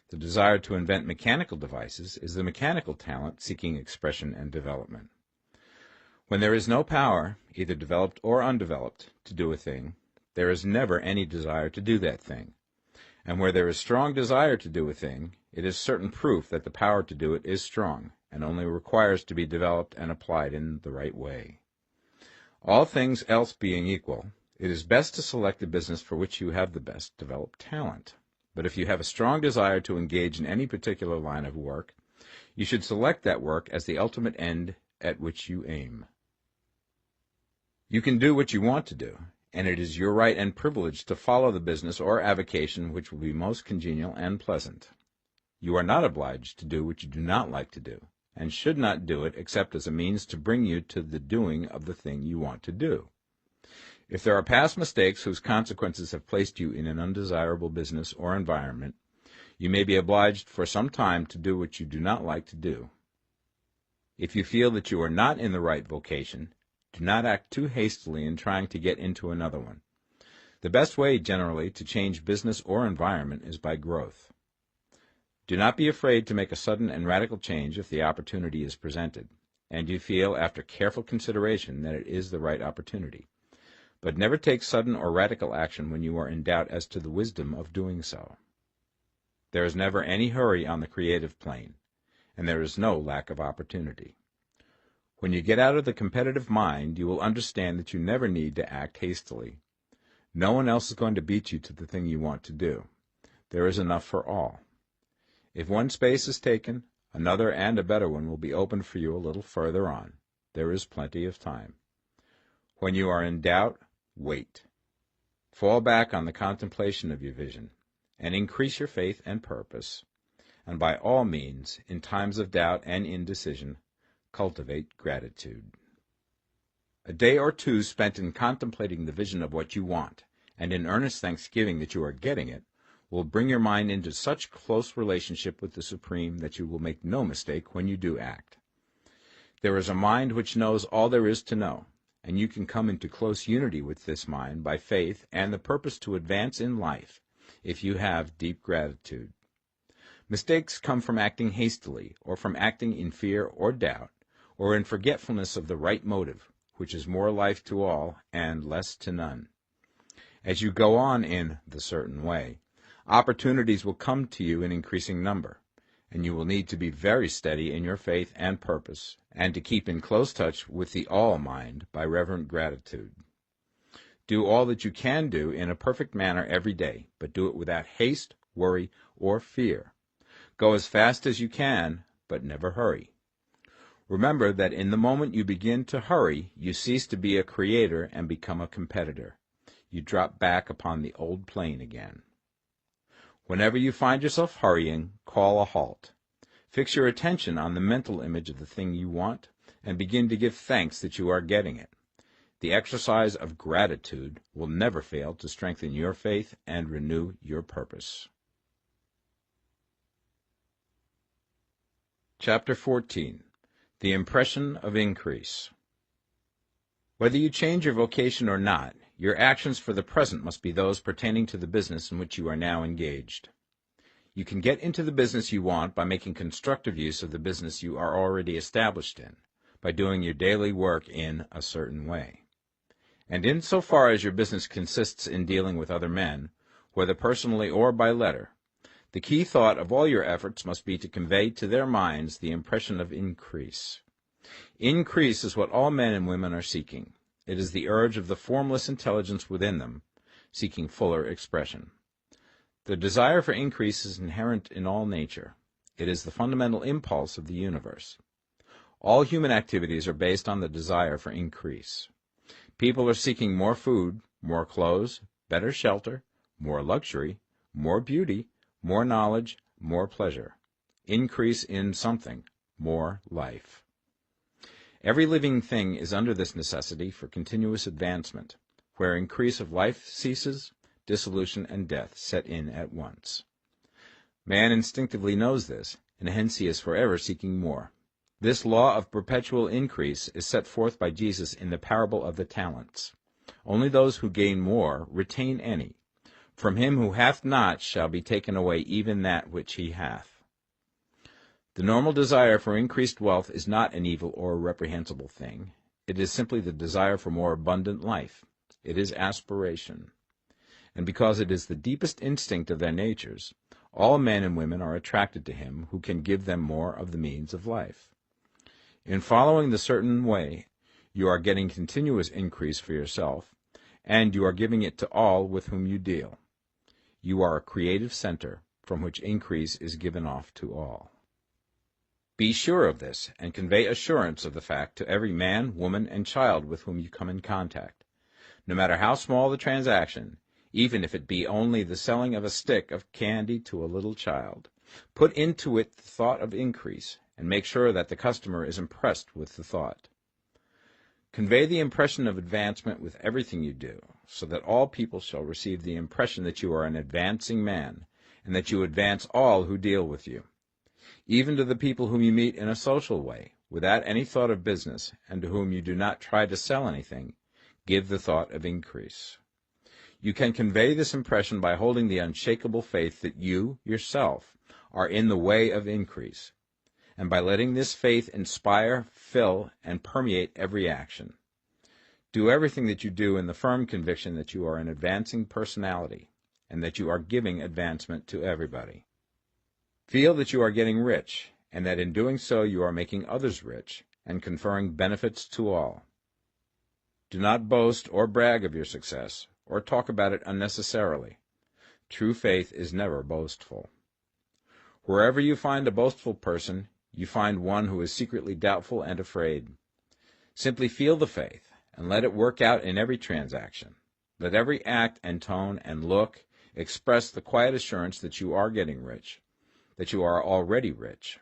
The desire to invent mechanical devices is the mechanical talent seeking expression and development. When there is no power, either developed or undeveloped, to do a thing, there is never any desire to do that thing. And where there is strong desire to do a thing, it is certain proof that the power to do it is strong, and only requires to be developed and applied in the right way. All things else being equal, it is best to select the business for which you have the best developed talent. But if you have a strong desire to engage in any particular line of work, you should select that work as the ultimate end at which you aim. You can do what you want to do, and it is your right and privilege to follow the business or avocation which will be most congenial and pleasant. You are not obliged to do what you do not like to do, and should not do it except as a means to bring you to the doing of the thing you want to do. If there are past mistakes whose consequences have placed you in an undesirable business or environment, you may be obliged for some time to do what you do not like to do. If you feel that you are not in the right vocation, do not act too hastily in trying to get into another one. The best way, generally, to change business or environment is by growth. Do not be afraid to make a sudden and radical change if the opportunity is presented, and you feel after careful consideration that it is the right opportunity. But never take sudden or radical action when you are in doubt as to the wisdom of doing so. There is never any hurry on the creative plane, and there is no lack of opportunity. When you get out of the competitive mind, you will understand that you never need to act hastily. No one else is going to beat you to the thing you want to do. There is enough for all. If one space is taken, another and a better one will be opened for you a little further on. There is plenty of time. When you are in doubt, wait. Fall back on the contemplation of your vision, and increase your faith and purpose. And by all means, in times of doubt and indecision, cultivate gratitude. A day or two spent in contemplating the vision of what you want, and in earnest thanksgiving that you are getting it, will bring your mind into such close relationship with the Supreme that you will make no mistake when you do act. There is a mind which knows all there is to know, and you can come into close unity with this mind by faith and the purpose to advance in life, if you have deep gratitude. Mistakes come from acting hastily, or from acting in fear or doubt, or in forgetfulness of the right motive, which is more life to all and less to none. As you go on in the certain way, opportunities will come to you in increasing number, and you will need to be very steady in your faith and purpose, and to keep in close touch with the all-mind by reverent gratitude. Do all that you can do in a perfect manner every day, but do it without haste, worry, or fear. Go as fast as you can, but never hurry. Remember that in the moment you begin to hurry, you cease to be a creator and become a competitor. You drop back upon the old plane again. Whenever you find yourself hurrying, call a halt. Fix your attention on the mental image of the thing you want, and begin to give thanks that you are getting it. The exercise of gratitude will never fail to strengthen your faith and renew your purpose. Chapter 14. The Impression of Increase. Whether you change your vocation or not, your actions for the present must be those pertaining to the business in which you are now engaged. You can get into the business you want by making constructive use of the business you are already established in, by doing your daily work in a certain way. And in so far as your business consists in dealing with other men, whether personally or by letter, the key thought of all your efforts must be to convey to their minds the impression of increase. Increase is what all men and women are seeking. It is the urge of the formless intelligence within them, seeking fuller expression. The desire for increase is inherent in all nature. It is the fundamental impulse of the universe. All human activities are based on the desire for increase. People are seeking more food, more clothes, better shelter, more luxury, more beauty, more knowledge, more pleasure. Increase in something, more life. Every living thing is under this necessity for continuous advancement. Where increase of life ceases, dissolution and death set in at once. Man instinctively knows this, and hence he is forever seeking more. This law of perpetual increase is set forth by Jesus in the parable of the talents. Only those who gain more retain any. From him who hath not shall be taken away even that which he hath. The normal desire for increased wealth is not an evil or reprehensible thing. It is simply the desire for more abundant life. It is aspiration. And because it is the deepest instinct of their natures, all men and women are attracted to him who can give them more of the means of life. In following the certain way, you are getting continuous increase for yourself, and you are giving it to all with whom you deal. You are a creative center from which increase is given off to all. Be sure of this, and convey assurance of the fact to every man, woman, and child with whom you come in contact. No matter how small the transaction, even if it be only the selling of a stick of candy to a little child, put into it the thought of increase, and make sure that the customer is impressed with the thought. Convey the impression of advancement with everything you do, so that all people shall receive the impression that you are an advancing man, and that you advance all who deal with you. Even to the people whom you meet in a social way, without any thought of business, and to whom you do not try to sell anything, give the thought of increase. You can convey this impression by holding the unshakable faith that you, yourself, are in the way of increase, and by letting this faith inspire, fill, and permeate every action. Do everything that you do in the firm conviction that you are an advancing personality, and that you are giving advancement to everybody. Feel that you are getting rich, and that in doing so you are making others rich, and conferring benefits to all. Do not boast or brag of your success, or talk about it unnecessarily. True faith is never boastful. Wherever you find a boastful person, you find one who is secretly doubtful and afraid. Simply feel the faith, and let it work out in every transaction. Let every act and tone and look express the quiet assurance that you are getting rich, that you are already rich.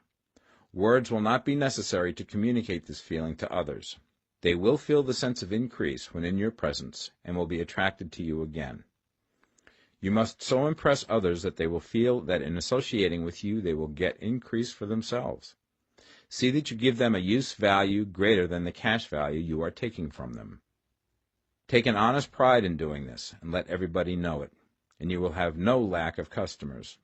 Words will not be necessary to communicate this feeling to others. They will feel the sense of increase when in your presence, and will be attracted to you again. You must so impress others that they will feel that in associating with you they will get increase for themselves. See that you give them a use value greater than the cash value you are taking from them. Take an honest pride in doing this, and let everybody know it, and you will have no lack of customers.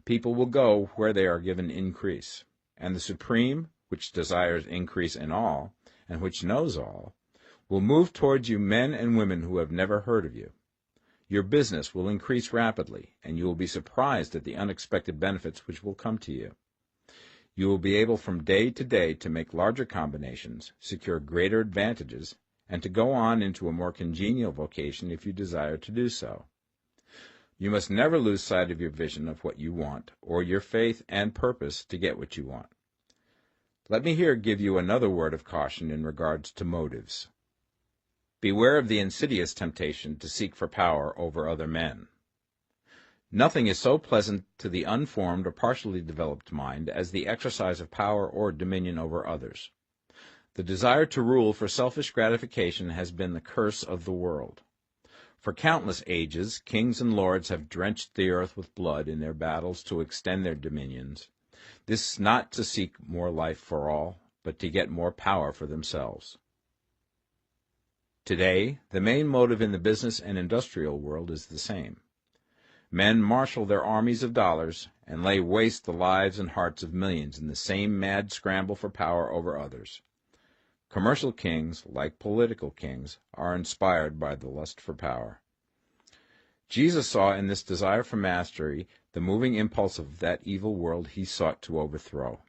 People will go where they are given increase, and the Supreme, which desires increase in all, and which knows all, will move towards you men and women who have never heard of you. Your business will increase rapidly, and you will be surprised at the unexpected benefits which will come to you. You will be able from day to day to make larger combinations, secure greater advantages, and to go on into a more congenial vocation if you desire to do so. You must never lose sight of your vision of what you want, or your faith and purpose to get what you want. Let me here give you another word of caution in regards to motives. Beware of the insidious temptation to seek for power over other men. Nothing is so pleasant to the unformed or partially developed mind as the exercise of power or dominion over others. The desire to rule for selfish gratification has been the curse of the world. For countless ages, kings and lords have drenched the earth with blood in their battles to extend their dominions, this not to seek more life for all, but to get more power for themselves. Today, the main motive in the business and industrial world is the same. Men marshal their armies of dollars and lay waste the lives and hearts of millions in the same mad scramble for power over others. Commercial kings, like political kings, are inspired by the lust for power. Jesus saw in this desire for mastery the moving impulse of that evil world he sought to overthrow.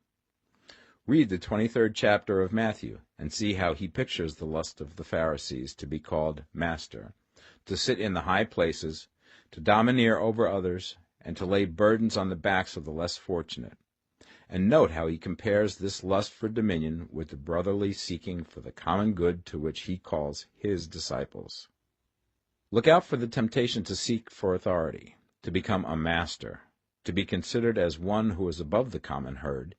Read the 23rd chapter of Matthew and see how he pictures the lust of the Pharisees to be called master, to sit in the high places, to domineer over others, and to lay burdens on the backs of the less fortunate. And note how he compares this lust for dominion with the brotherly seeking for the common good to which he calls his disciples. Look out for the temptation to seek for authority, to become a master, to be considered as one who is above the common herd,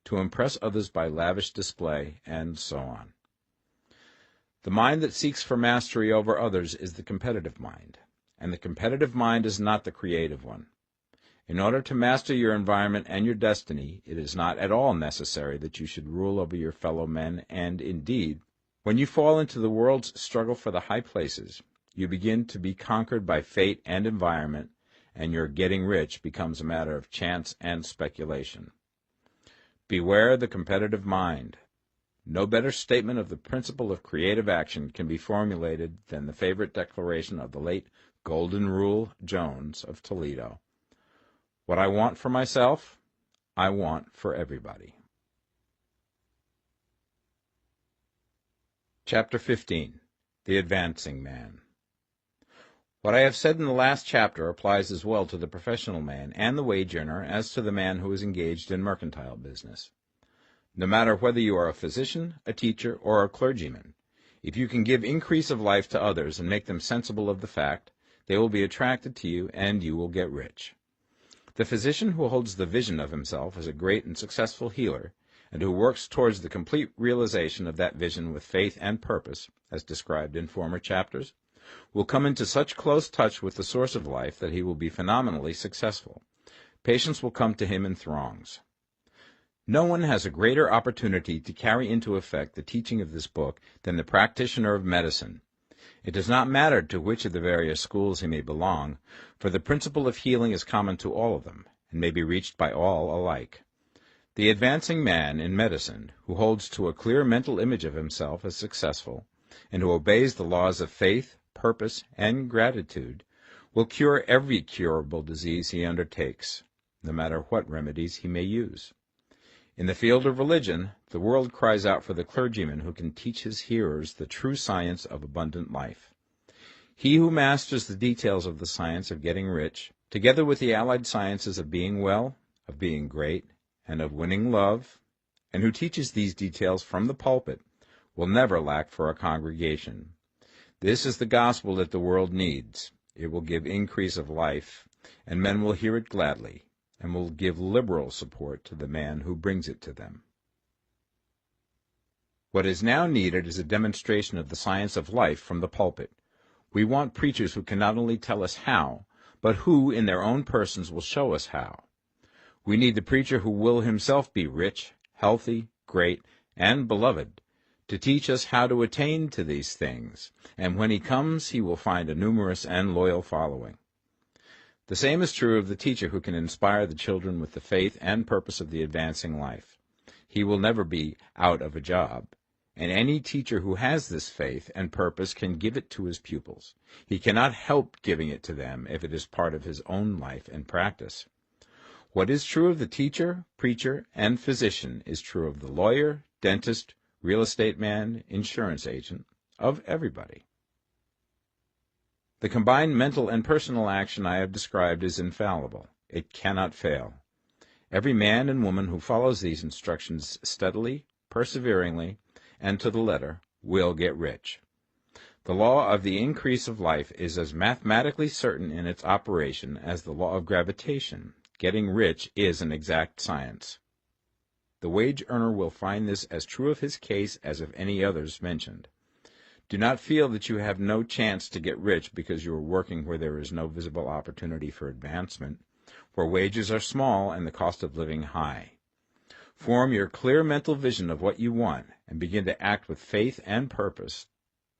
to impress others by lavish display, and so on. The mind that seeks for mastery over others is the competitive mind, and the competitive mind is not the creative one. In order to master your environment and your destiny, it is not at all necessary that you should rule over your fellow men, and, indeed, when you fall into the world's struggle for the high places, you begin to be conquered by fate and environment, and your getting rich becomes a matter of chance and speculation. Beware the competitive mind. No better statement of the principle of creative action can be formulated than the favorite declaration of the late Golden Rule Jones of Toledo. What I want for myself, I want for everybody. Chapter 15. The Advancing Man. What I have said in the last chapter applies as well to the professional man and the wage earner as to the man who is engaged in mercantile business. No matter whether you are a physician, a teacher, or a clergyman, if you can give increase of life to others and make them sensible of the fact, they will be attracted to you and you will get rich. The physician who holds the vision of himself as a great and successful healer, and who works towards the complete realization of that vision with faith and purpose, as described in former chapters, will come into such close touch with the source of life that he will be phenomenally successful. Patients will come to him in throngs. No one has a greater opportunity to carry into effect the teaching of this book than the practitioner of medicine. It does not matter to which of the various schools he may belong, for the principle of healing is common to all of them, and may be reached by all alike. The advancing man in medicine, who holds to a clear mental image of himself as successful, and who obeys the laws of faith, purpose, and gratitude, will cure every curable disease he undertakes, no matter what remedies he may use. In the field of religion, the world cries out for the clergyman who can teach his hearers the true science of abundant life. He who masters the details of the science of getting rich, together with the allied sciences of being well, of being great, and of winning love, and who teaches these details from the pulpit, will never lack for a congregation. This is the gospel that the world needs. It will give increase of life, and men will hear it gladly, and will give liberal support to the man who brings it to them. What is now needed is a demonstration of the science of life from the pulpit. We want preachers who can not only tell us how, but who, in their own persons, will show us how. We need the preacher who will himself be rich, healthy, great, and beloved, to teach us how to attain to these things, and when he comes he will find a numerous and loyal following. The same is true of the teacher who can inspire the children with the faith and purpose of the advancing life. He will never be out of a job, and any teacher who has this faith and purpose can give it to his pupils. He cannot help giving it to them if it is part of his own life and practice. What is true of the teacher, preacher, and physician is true of the lawyer, dentist, real estate man, insurance agent, of everybody. The combined mental and personal action I have described is infallible. It cannot fail. Every man and woman who follows these instructions steadily, perseveringly, and to the letter will get rich. The law of the increase of life is as mathematically certain in its operation as the law of gravitation. Getting rich is an exact science. The wage earner will find this as true of his case as of any others mentioned. Do not feel that you have no chance to get rich because you are working where there is no visible opportunity for advancement, where wages are small and the cost of living high. Form your clear mental vision of what you want and begin to act with faith and purpose.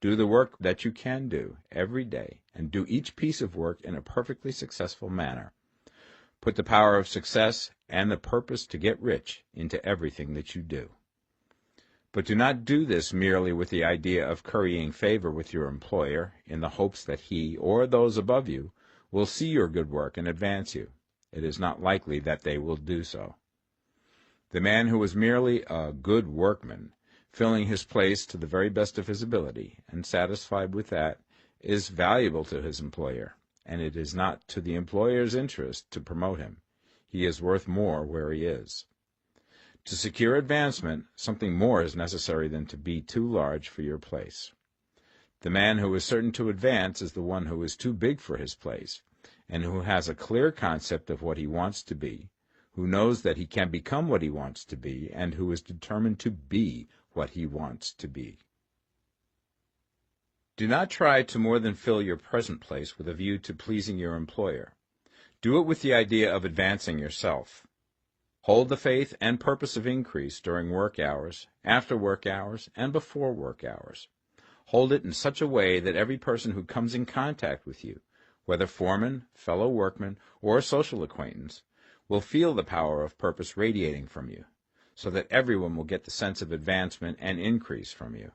Do the work that you can do every day and do each piece of work in a perfectly successful manner. Put the power of success and the purpose to get rich into everything that you do. But do not do this merely with the idea of currying favor with your employer in the hopes that he or those above you will see your good work and advance you. It is not likely that they will do so. The man who is merely a good workman, filling his place to the very best of his ability, and satisfied with that, is valuable to his employer, and it is not to the employer's interest to promote him. He is worth more where he is. To secure advancement, something more is necessary than to be too large for your place. The man who is certain to advance is the one who is too big for his place, and who has a clear concept of what he wants to be, who knows that he can become what he wants to be, and who is determined to be what he wants to be. Do not try to more than fill your present place with a view to pleasing your employer. Do it with the idea of advancing yourself. Hold the faith and purpose of increase during work hours, after work hours, and before work hours. Hold it in such a way that every person who comes in contact with you, whether foreman, fellow workman, or social acquaintance, will feel the power of purpose radiating from you, so that everyone will get the sense of advancement and increase from you.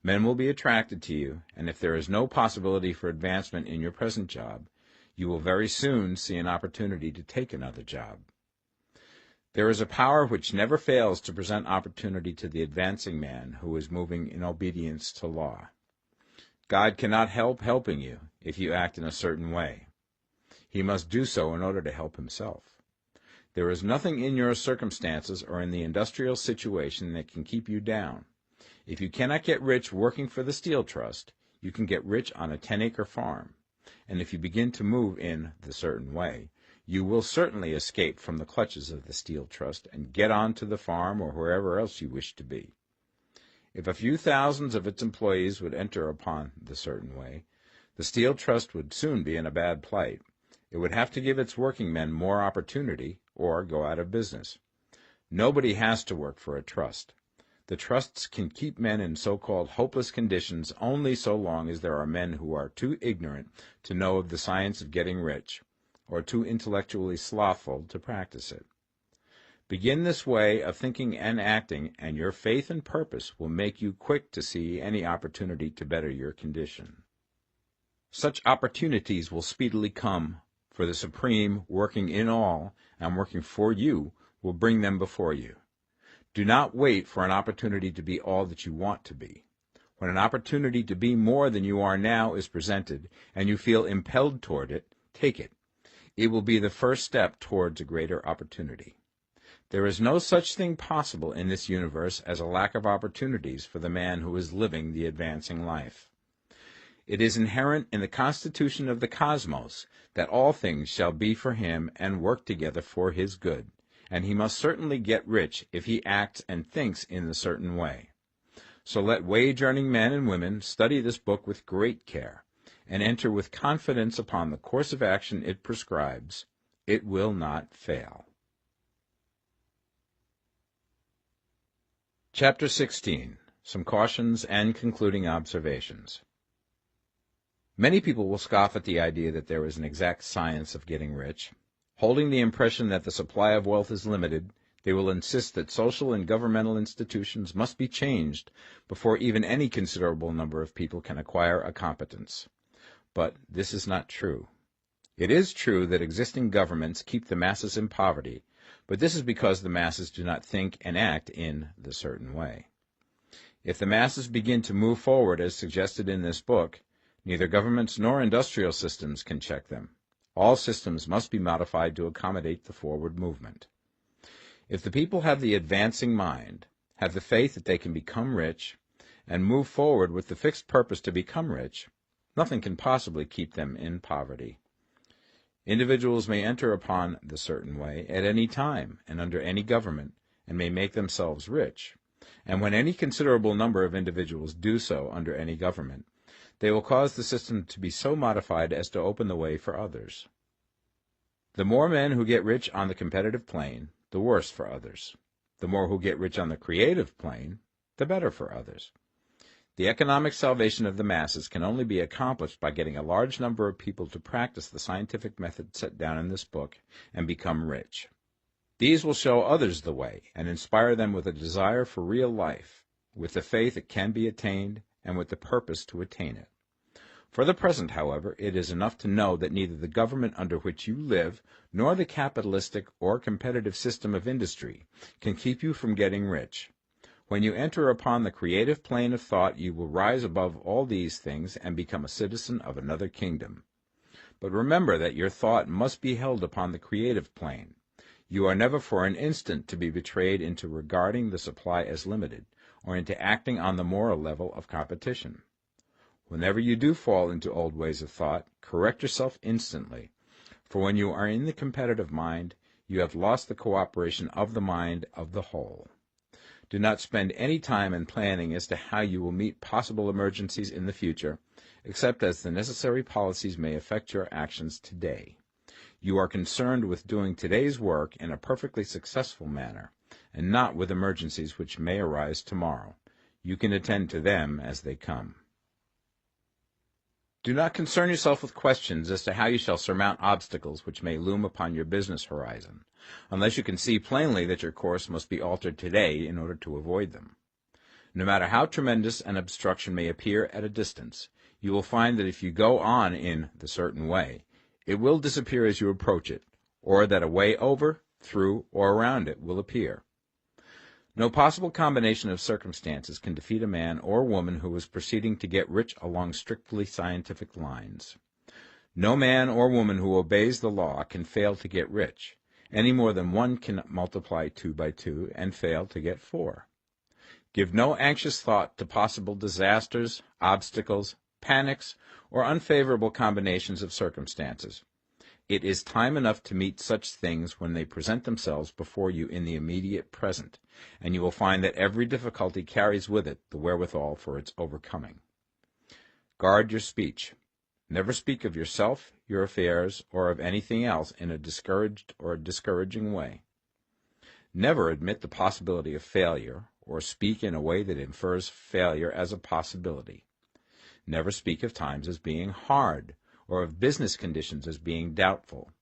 Men will be attracted to you, and if there is no possibility for advancement in your present job, you will very soon see an opportunity to take another job. There is a power which never fails to present opportunity to the advancing man who is moving in obedience to law. God cannot help helping you if you act in a certain way. He must do so in order to help himself. There is nothing in your circumstances or in the industrial situation that can keep you down. If you cannot get rich working for the Steel Trust, you can get rich on a 10-acre farm. And if you begin to move in the certain way, you will certainly escape from the clutches of the Steel Trust and get on to the farm or wherever else you wish to be. If a few thousands of its employees would enter upon the certain way, the Steel Trust would soon be in a bad plight. It would have to give its working men more opportunity or go out of business. Nobody has to work for a trust. The trusts can keep men in so-called hopeless conditions only so long as there are men who are too ignorant to know of the science of getting rich, or too intellectually slothful to practice it. Begin this way of thinking and acting, and your faith and purpose will make you quick to see any opportunity to better your condition. Such opportunities will speedily come, for the Supreme, working in all and working for you, will bring them before you. Do not wait for an opportunity to be all that you want to be. When an opportunity to be more than you are now is presented, and you feel impelled toward it, take it. It will be the first step towards a greater opportunity. There is no such thing possible in this universe as a lack of opportunities for the man who is living the advancing life. It is inherent in the constitution of the cosmos that all things shall be for him and work together for his good, and he must certainly get rich if he acts and thinks in a certain way. So let wage-earning men and women study this book with great care, and enter with confidence upon the course of action it prescribes. It will not fail. Chapter 16. Some Cautions and Concluding Observations. Many people will scoff at the idea that there is an exact science of getting rich. Holding the impression that the supply of wealth is limited, they will insist that social and governmental institutions must be changed before even any considerable number of people can acquire a competence. But this is not true. It is true that existing governments keep the masses in poverty, but this is because the masses do not think and act in the certain way. If the masses begin to move forward as suggested in this book, neither governments nor industrial systems can check them. All systems must be modified to accommodate the forward movement. If the people have the advancing mind, have the faith that they can become rich, and move forward with the fixed purpose to become rich, nothing can possibly keep them in poverty. Individuals may enter upon the certain way at any time and under any government, and may make themselves rich. And when any considerable number of individuals do so under any government, they will cause the system to be so modified as to open the way for others. The more men who get rich on the competitive plane, the worse for others. The more who get rich on the creative plane, the better for others. The economic salvation of the masses can only be accomplished by getting a large number of people to practice the scientific method set down in this book and become rich. These will show others the way and inspire them with a desire for real life, with the faith it can be attained, and with the purpose to attain it. For the present, however, it is enough to know that neither the government under which you live nor the capitalistic or competitive system of industry can keep you from getting rich. When you enter upon the creative plane of thought, you will rise above all these things and become a citizen of another kingdom. But remember that your thought must be held upon the creative plane. You are never for an instant to be betrayed into regarding the supply as limited, or into acting on the moral level of competition. Whenever you do fall into old ways of thought, correct yourself instantly, for when you are in the competitive mind, you have lost the cooperation of the mind of the whole. Do not spend any time in planning as to how you will meet possible emergencies in the future, except as the necessary policies may affect your actions today. You are concerned with doing today's work in a perfectly successful manner, and not with emergencies which may arise tomorrow. You can attend to them as they come. Do not concern yourself with questions as to how you shall surmount obstacles which may loom upon your business horizon, unless you can see plainly that your course must be altered today in order to avoid them. No matter how tremendous an obstruction may appear at a distance, you will find that if you go on in the certain way, it will disappear as you approach it, or that a way over, through, or around it will appear. No possible combination of circumstances can defeat a man or woman who is proceeding to get rich along strictly scientific lines. No man or woman who obeys the law can fail to get rich, any more than one can multiply 2 by 2 and fail to get 4. Give no anxious thought to possible disasters, obstacles, panics, or unfavorable combinations of circumstances. It is time enough to meet such things when they present themselves before you in the immediate present, and you will find that every difficulty carries with it the wherewithal for its overcoming. Guard your speech. Never speak of yourself, your affairs, or of anything else in a discouraged or discouraging way. Never admit the possibility of failure, or speak in a way that infers failure as a possibility. Never speak of times as being hard, or of business conditions as being doubtful.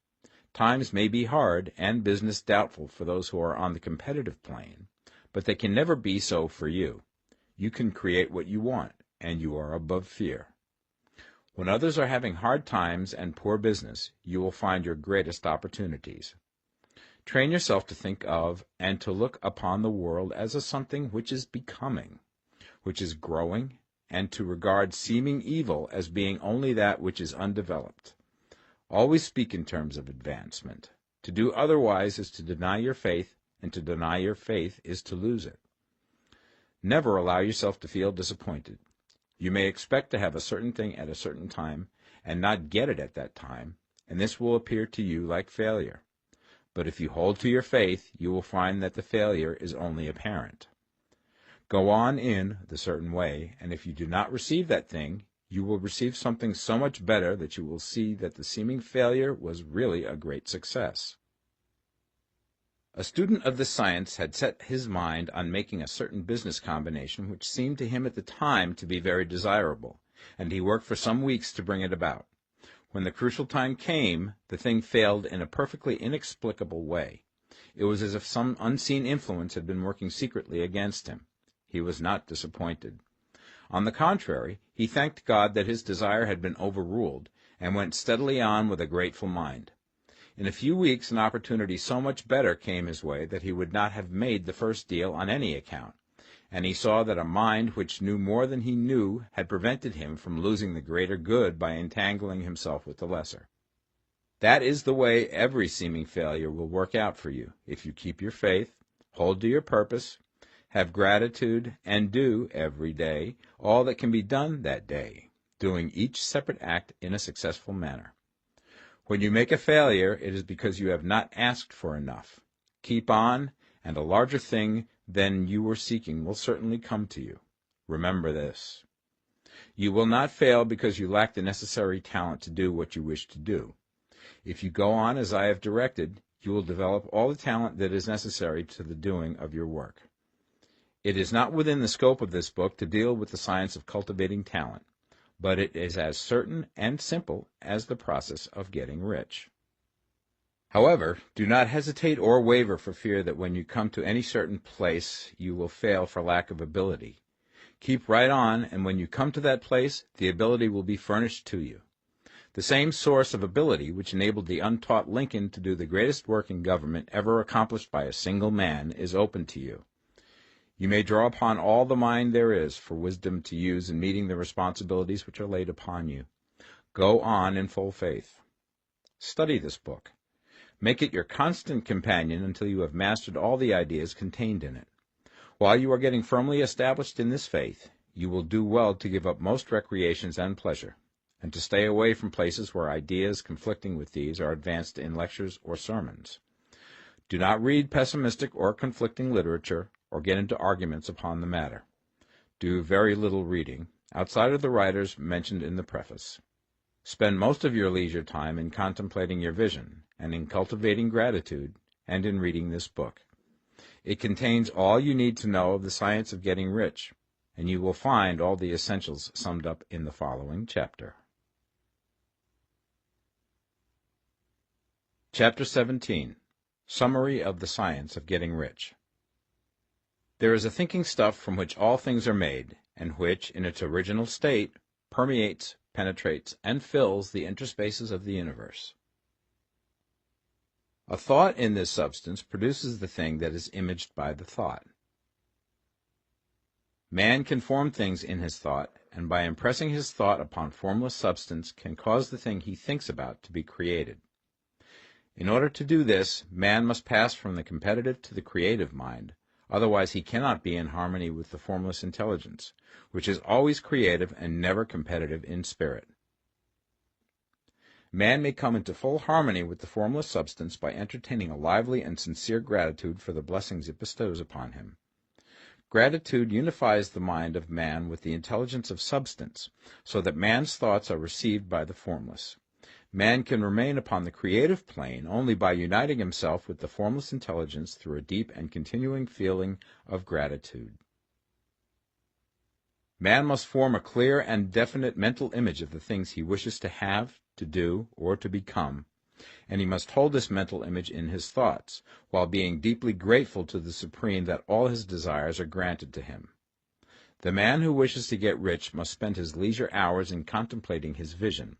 Times may be hard and business doubtful for those who are on the competitive plane, but they can never be so for you. You can create what you want, and you are above fear. When others are having hard times and poor business, you will find your greatest opportunities. Train yourself to think of and to look upon the world as a something which is becoming, which is growing, and to regard seeming evil as being only that which is undeveloped. Always speak in terms of advancement. To do otherwise is to deny your faith, and to deny your faith is to lose it. Never allow yourself to feel disappointed. You may expect to have a certain thing at a certain time, and not get it at that time, and this will appear to you like failure. But if you hold to your faith, you will find that the failure is only apparent. Go on in the certain way, and if you do not receive that thing, you will receive something so much better that you will see that the seeming failure was really a great success. A student of this science had set his mind on making a certain business combination which seemed to him at the time to be very desirable, and he worked for some weeks to bring it about. When the crucial time came, the thing failed in a perfectly inexplicable way. It was as if some unseen influence had been working secretly against him. He was not disappointed. On the contrary, he thanked God that his desire had been overruled, and went steadily on with a grateful mind. In a few weeks an opportunity so much better came his way that he would not have made the first deal on any account, and he saw that a mind which knew more than he knew had prevented him from losing the greater good by entangling himself with the lesser. That is the way every seeming failure will work out for you, if you keep your faith, hold to your purpose, have gratitude, and do, every day, all that can be done that day, doing each separate act in a successful manner. When you make a failure, it is because you have not asked for enough. Keep on, and a larger thing than you were seeking will certainly come to you. Remember this. You will not fail because you lack the necessary talent to do what you wish to do. If you go on as I have directed, you will develop all the talent that is necessary to the doing of your work. It is not within the scope of this book to deal with the science of cultivating talent, but it is as certain and simple as the process of getting rich. However, do not hesitate or waver for fear that when you come to any certain place you will fail for lack of ability. Keep right on, and when you come to that place, the ability will be furnished to you. The same source of ability which enabled the untaught Lincoln to do the greatest work in government ever accomplished by a single man is open to you. You may draw upon all the mind there is for wisdom to use in meeting the responsibilities which are laid upon you. Go on in full faith. Study this book. Make it your constant companion until you have mastered all the ideas contained in it. While you are getting firmly established in this faith, you will do well to give up most recreations and pleasure, and to stay away from places where ideas conflicting with these are advanced in lectures or sermons. Do not read pessimistic or conflicting literature, or get into arguments upon the matter. Do very little reading, outside of the writers mentioned in the preface. Spend most of your leisure time in contemplating your vision, and in cultivating gratitude, and in reading this book. It contains all you need to know of the science of getting rich, and you will find all the essentials summed up in the following chapter. Chapter 17. Summary of the Science of Getting Rich. There is a thinking stuff from which all things are made, and which, in its original state, permeates, penetrates, and fills the interspaces of the universe. A thought in this substance produces the thing that is imaged by the thought. Man can form things in his thought, and by impressing his thought upon formless substance can cause the thing he thinks about to be created. In order to do this, man must pass from the competitive to the creative mind, otherwise he cannot be in harmony with the formless intelligence, which is always creative and never competitive in spirit. Man may come into full harmony with the formless substance by entertaining a lively and sincere gratitude for the blessings it bestows upon him. Gratitude unifies the mind of man with the intelligence of substance, so that man's thoughts are received by the formless. Man can remain upon the creative plane only by uniting himself with the formless intelligence through a deep and continuing feeling of gratitude. Man must form a clear and definite mental image of the things he wishes to have, to do, or to become, and he must hold this mental image in his thoughts, while being deeply grateful to the Supreme that all his desires are granted to him. The man who wishes to get rich must spend his leisure hours in contemplating his vision,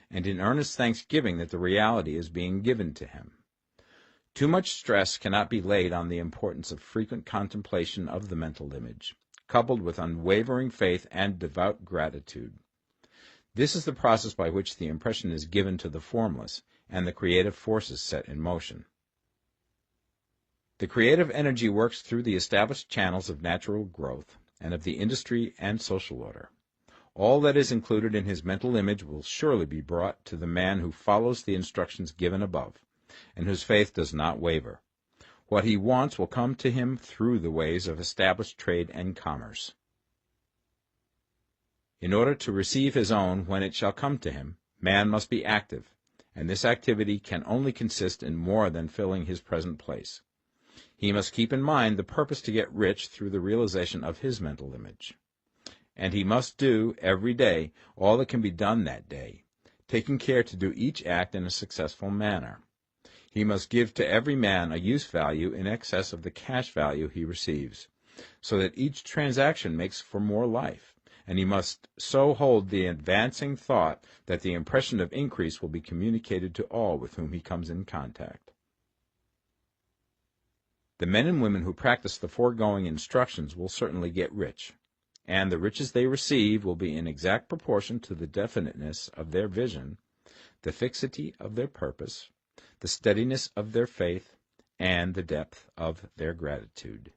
and in earnest thanksgiving that the reality is being given to him. Too much stress cannot be laid on the importance of frequent contemplation of the mental image, coupled with unwavering faith and devout gratitude. This is the process by which the impression is given to the formless, and the creative forces set in motion. The creative energy works through the established channels of natural growth, and of the industry and social order. All that is included in his mental image will surely be brought to the man who follows the instructions given above, and whose faith does not waver. What he wants will come to him through the ways of established trade and commerce. In order to receive his own when it shall come to him, man must be active, and this activity can only consist in more than filling his present place. He must keep in mind the purpose to get rich through the realization of his mental image. And he must do, every day, all that can be done that day, taking care to do each act in a successful manner. He must give to every man a use value in excess of the cash value he receives, so that each transaction makes for more life, and he must so hold the advancing thought that the impression of increase will be communicated to all with whom he comes in contact. The men and women who practice the foregoing instructions will certainly get rich, and the riches they receive will be in exact proportion to the definiteness of their vision, the fixity of their purpose, the steadiness of their faith, and the depth of their gratitude.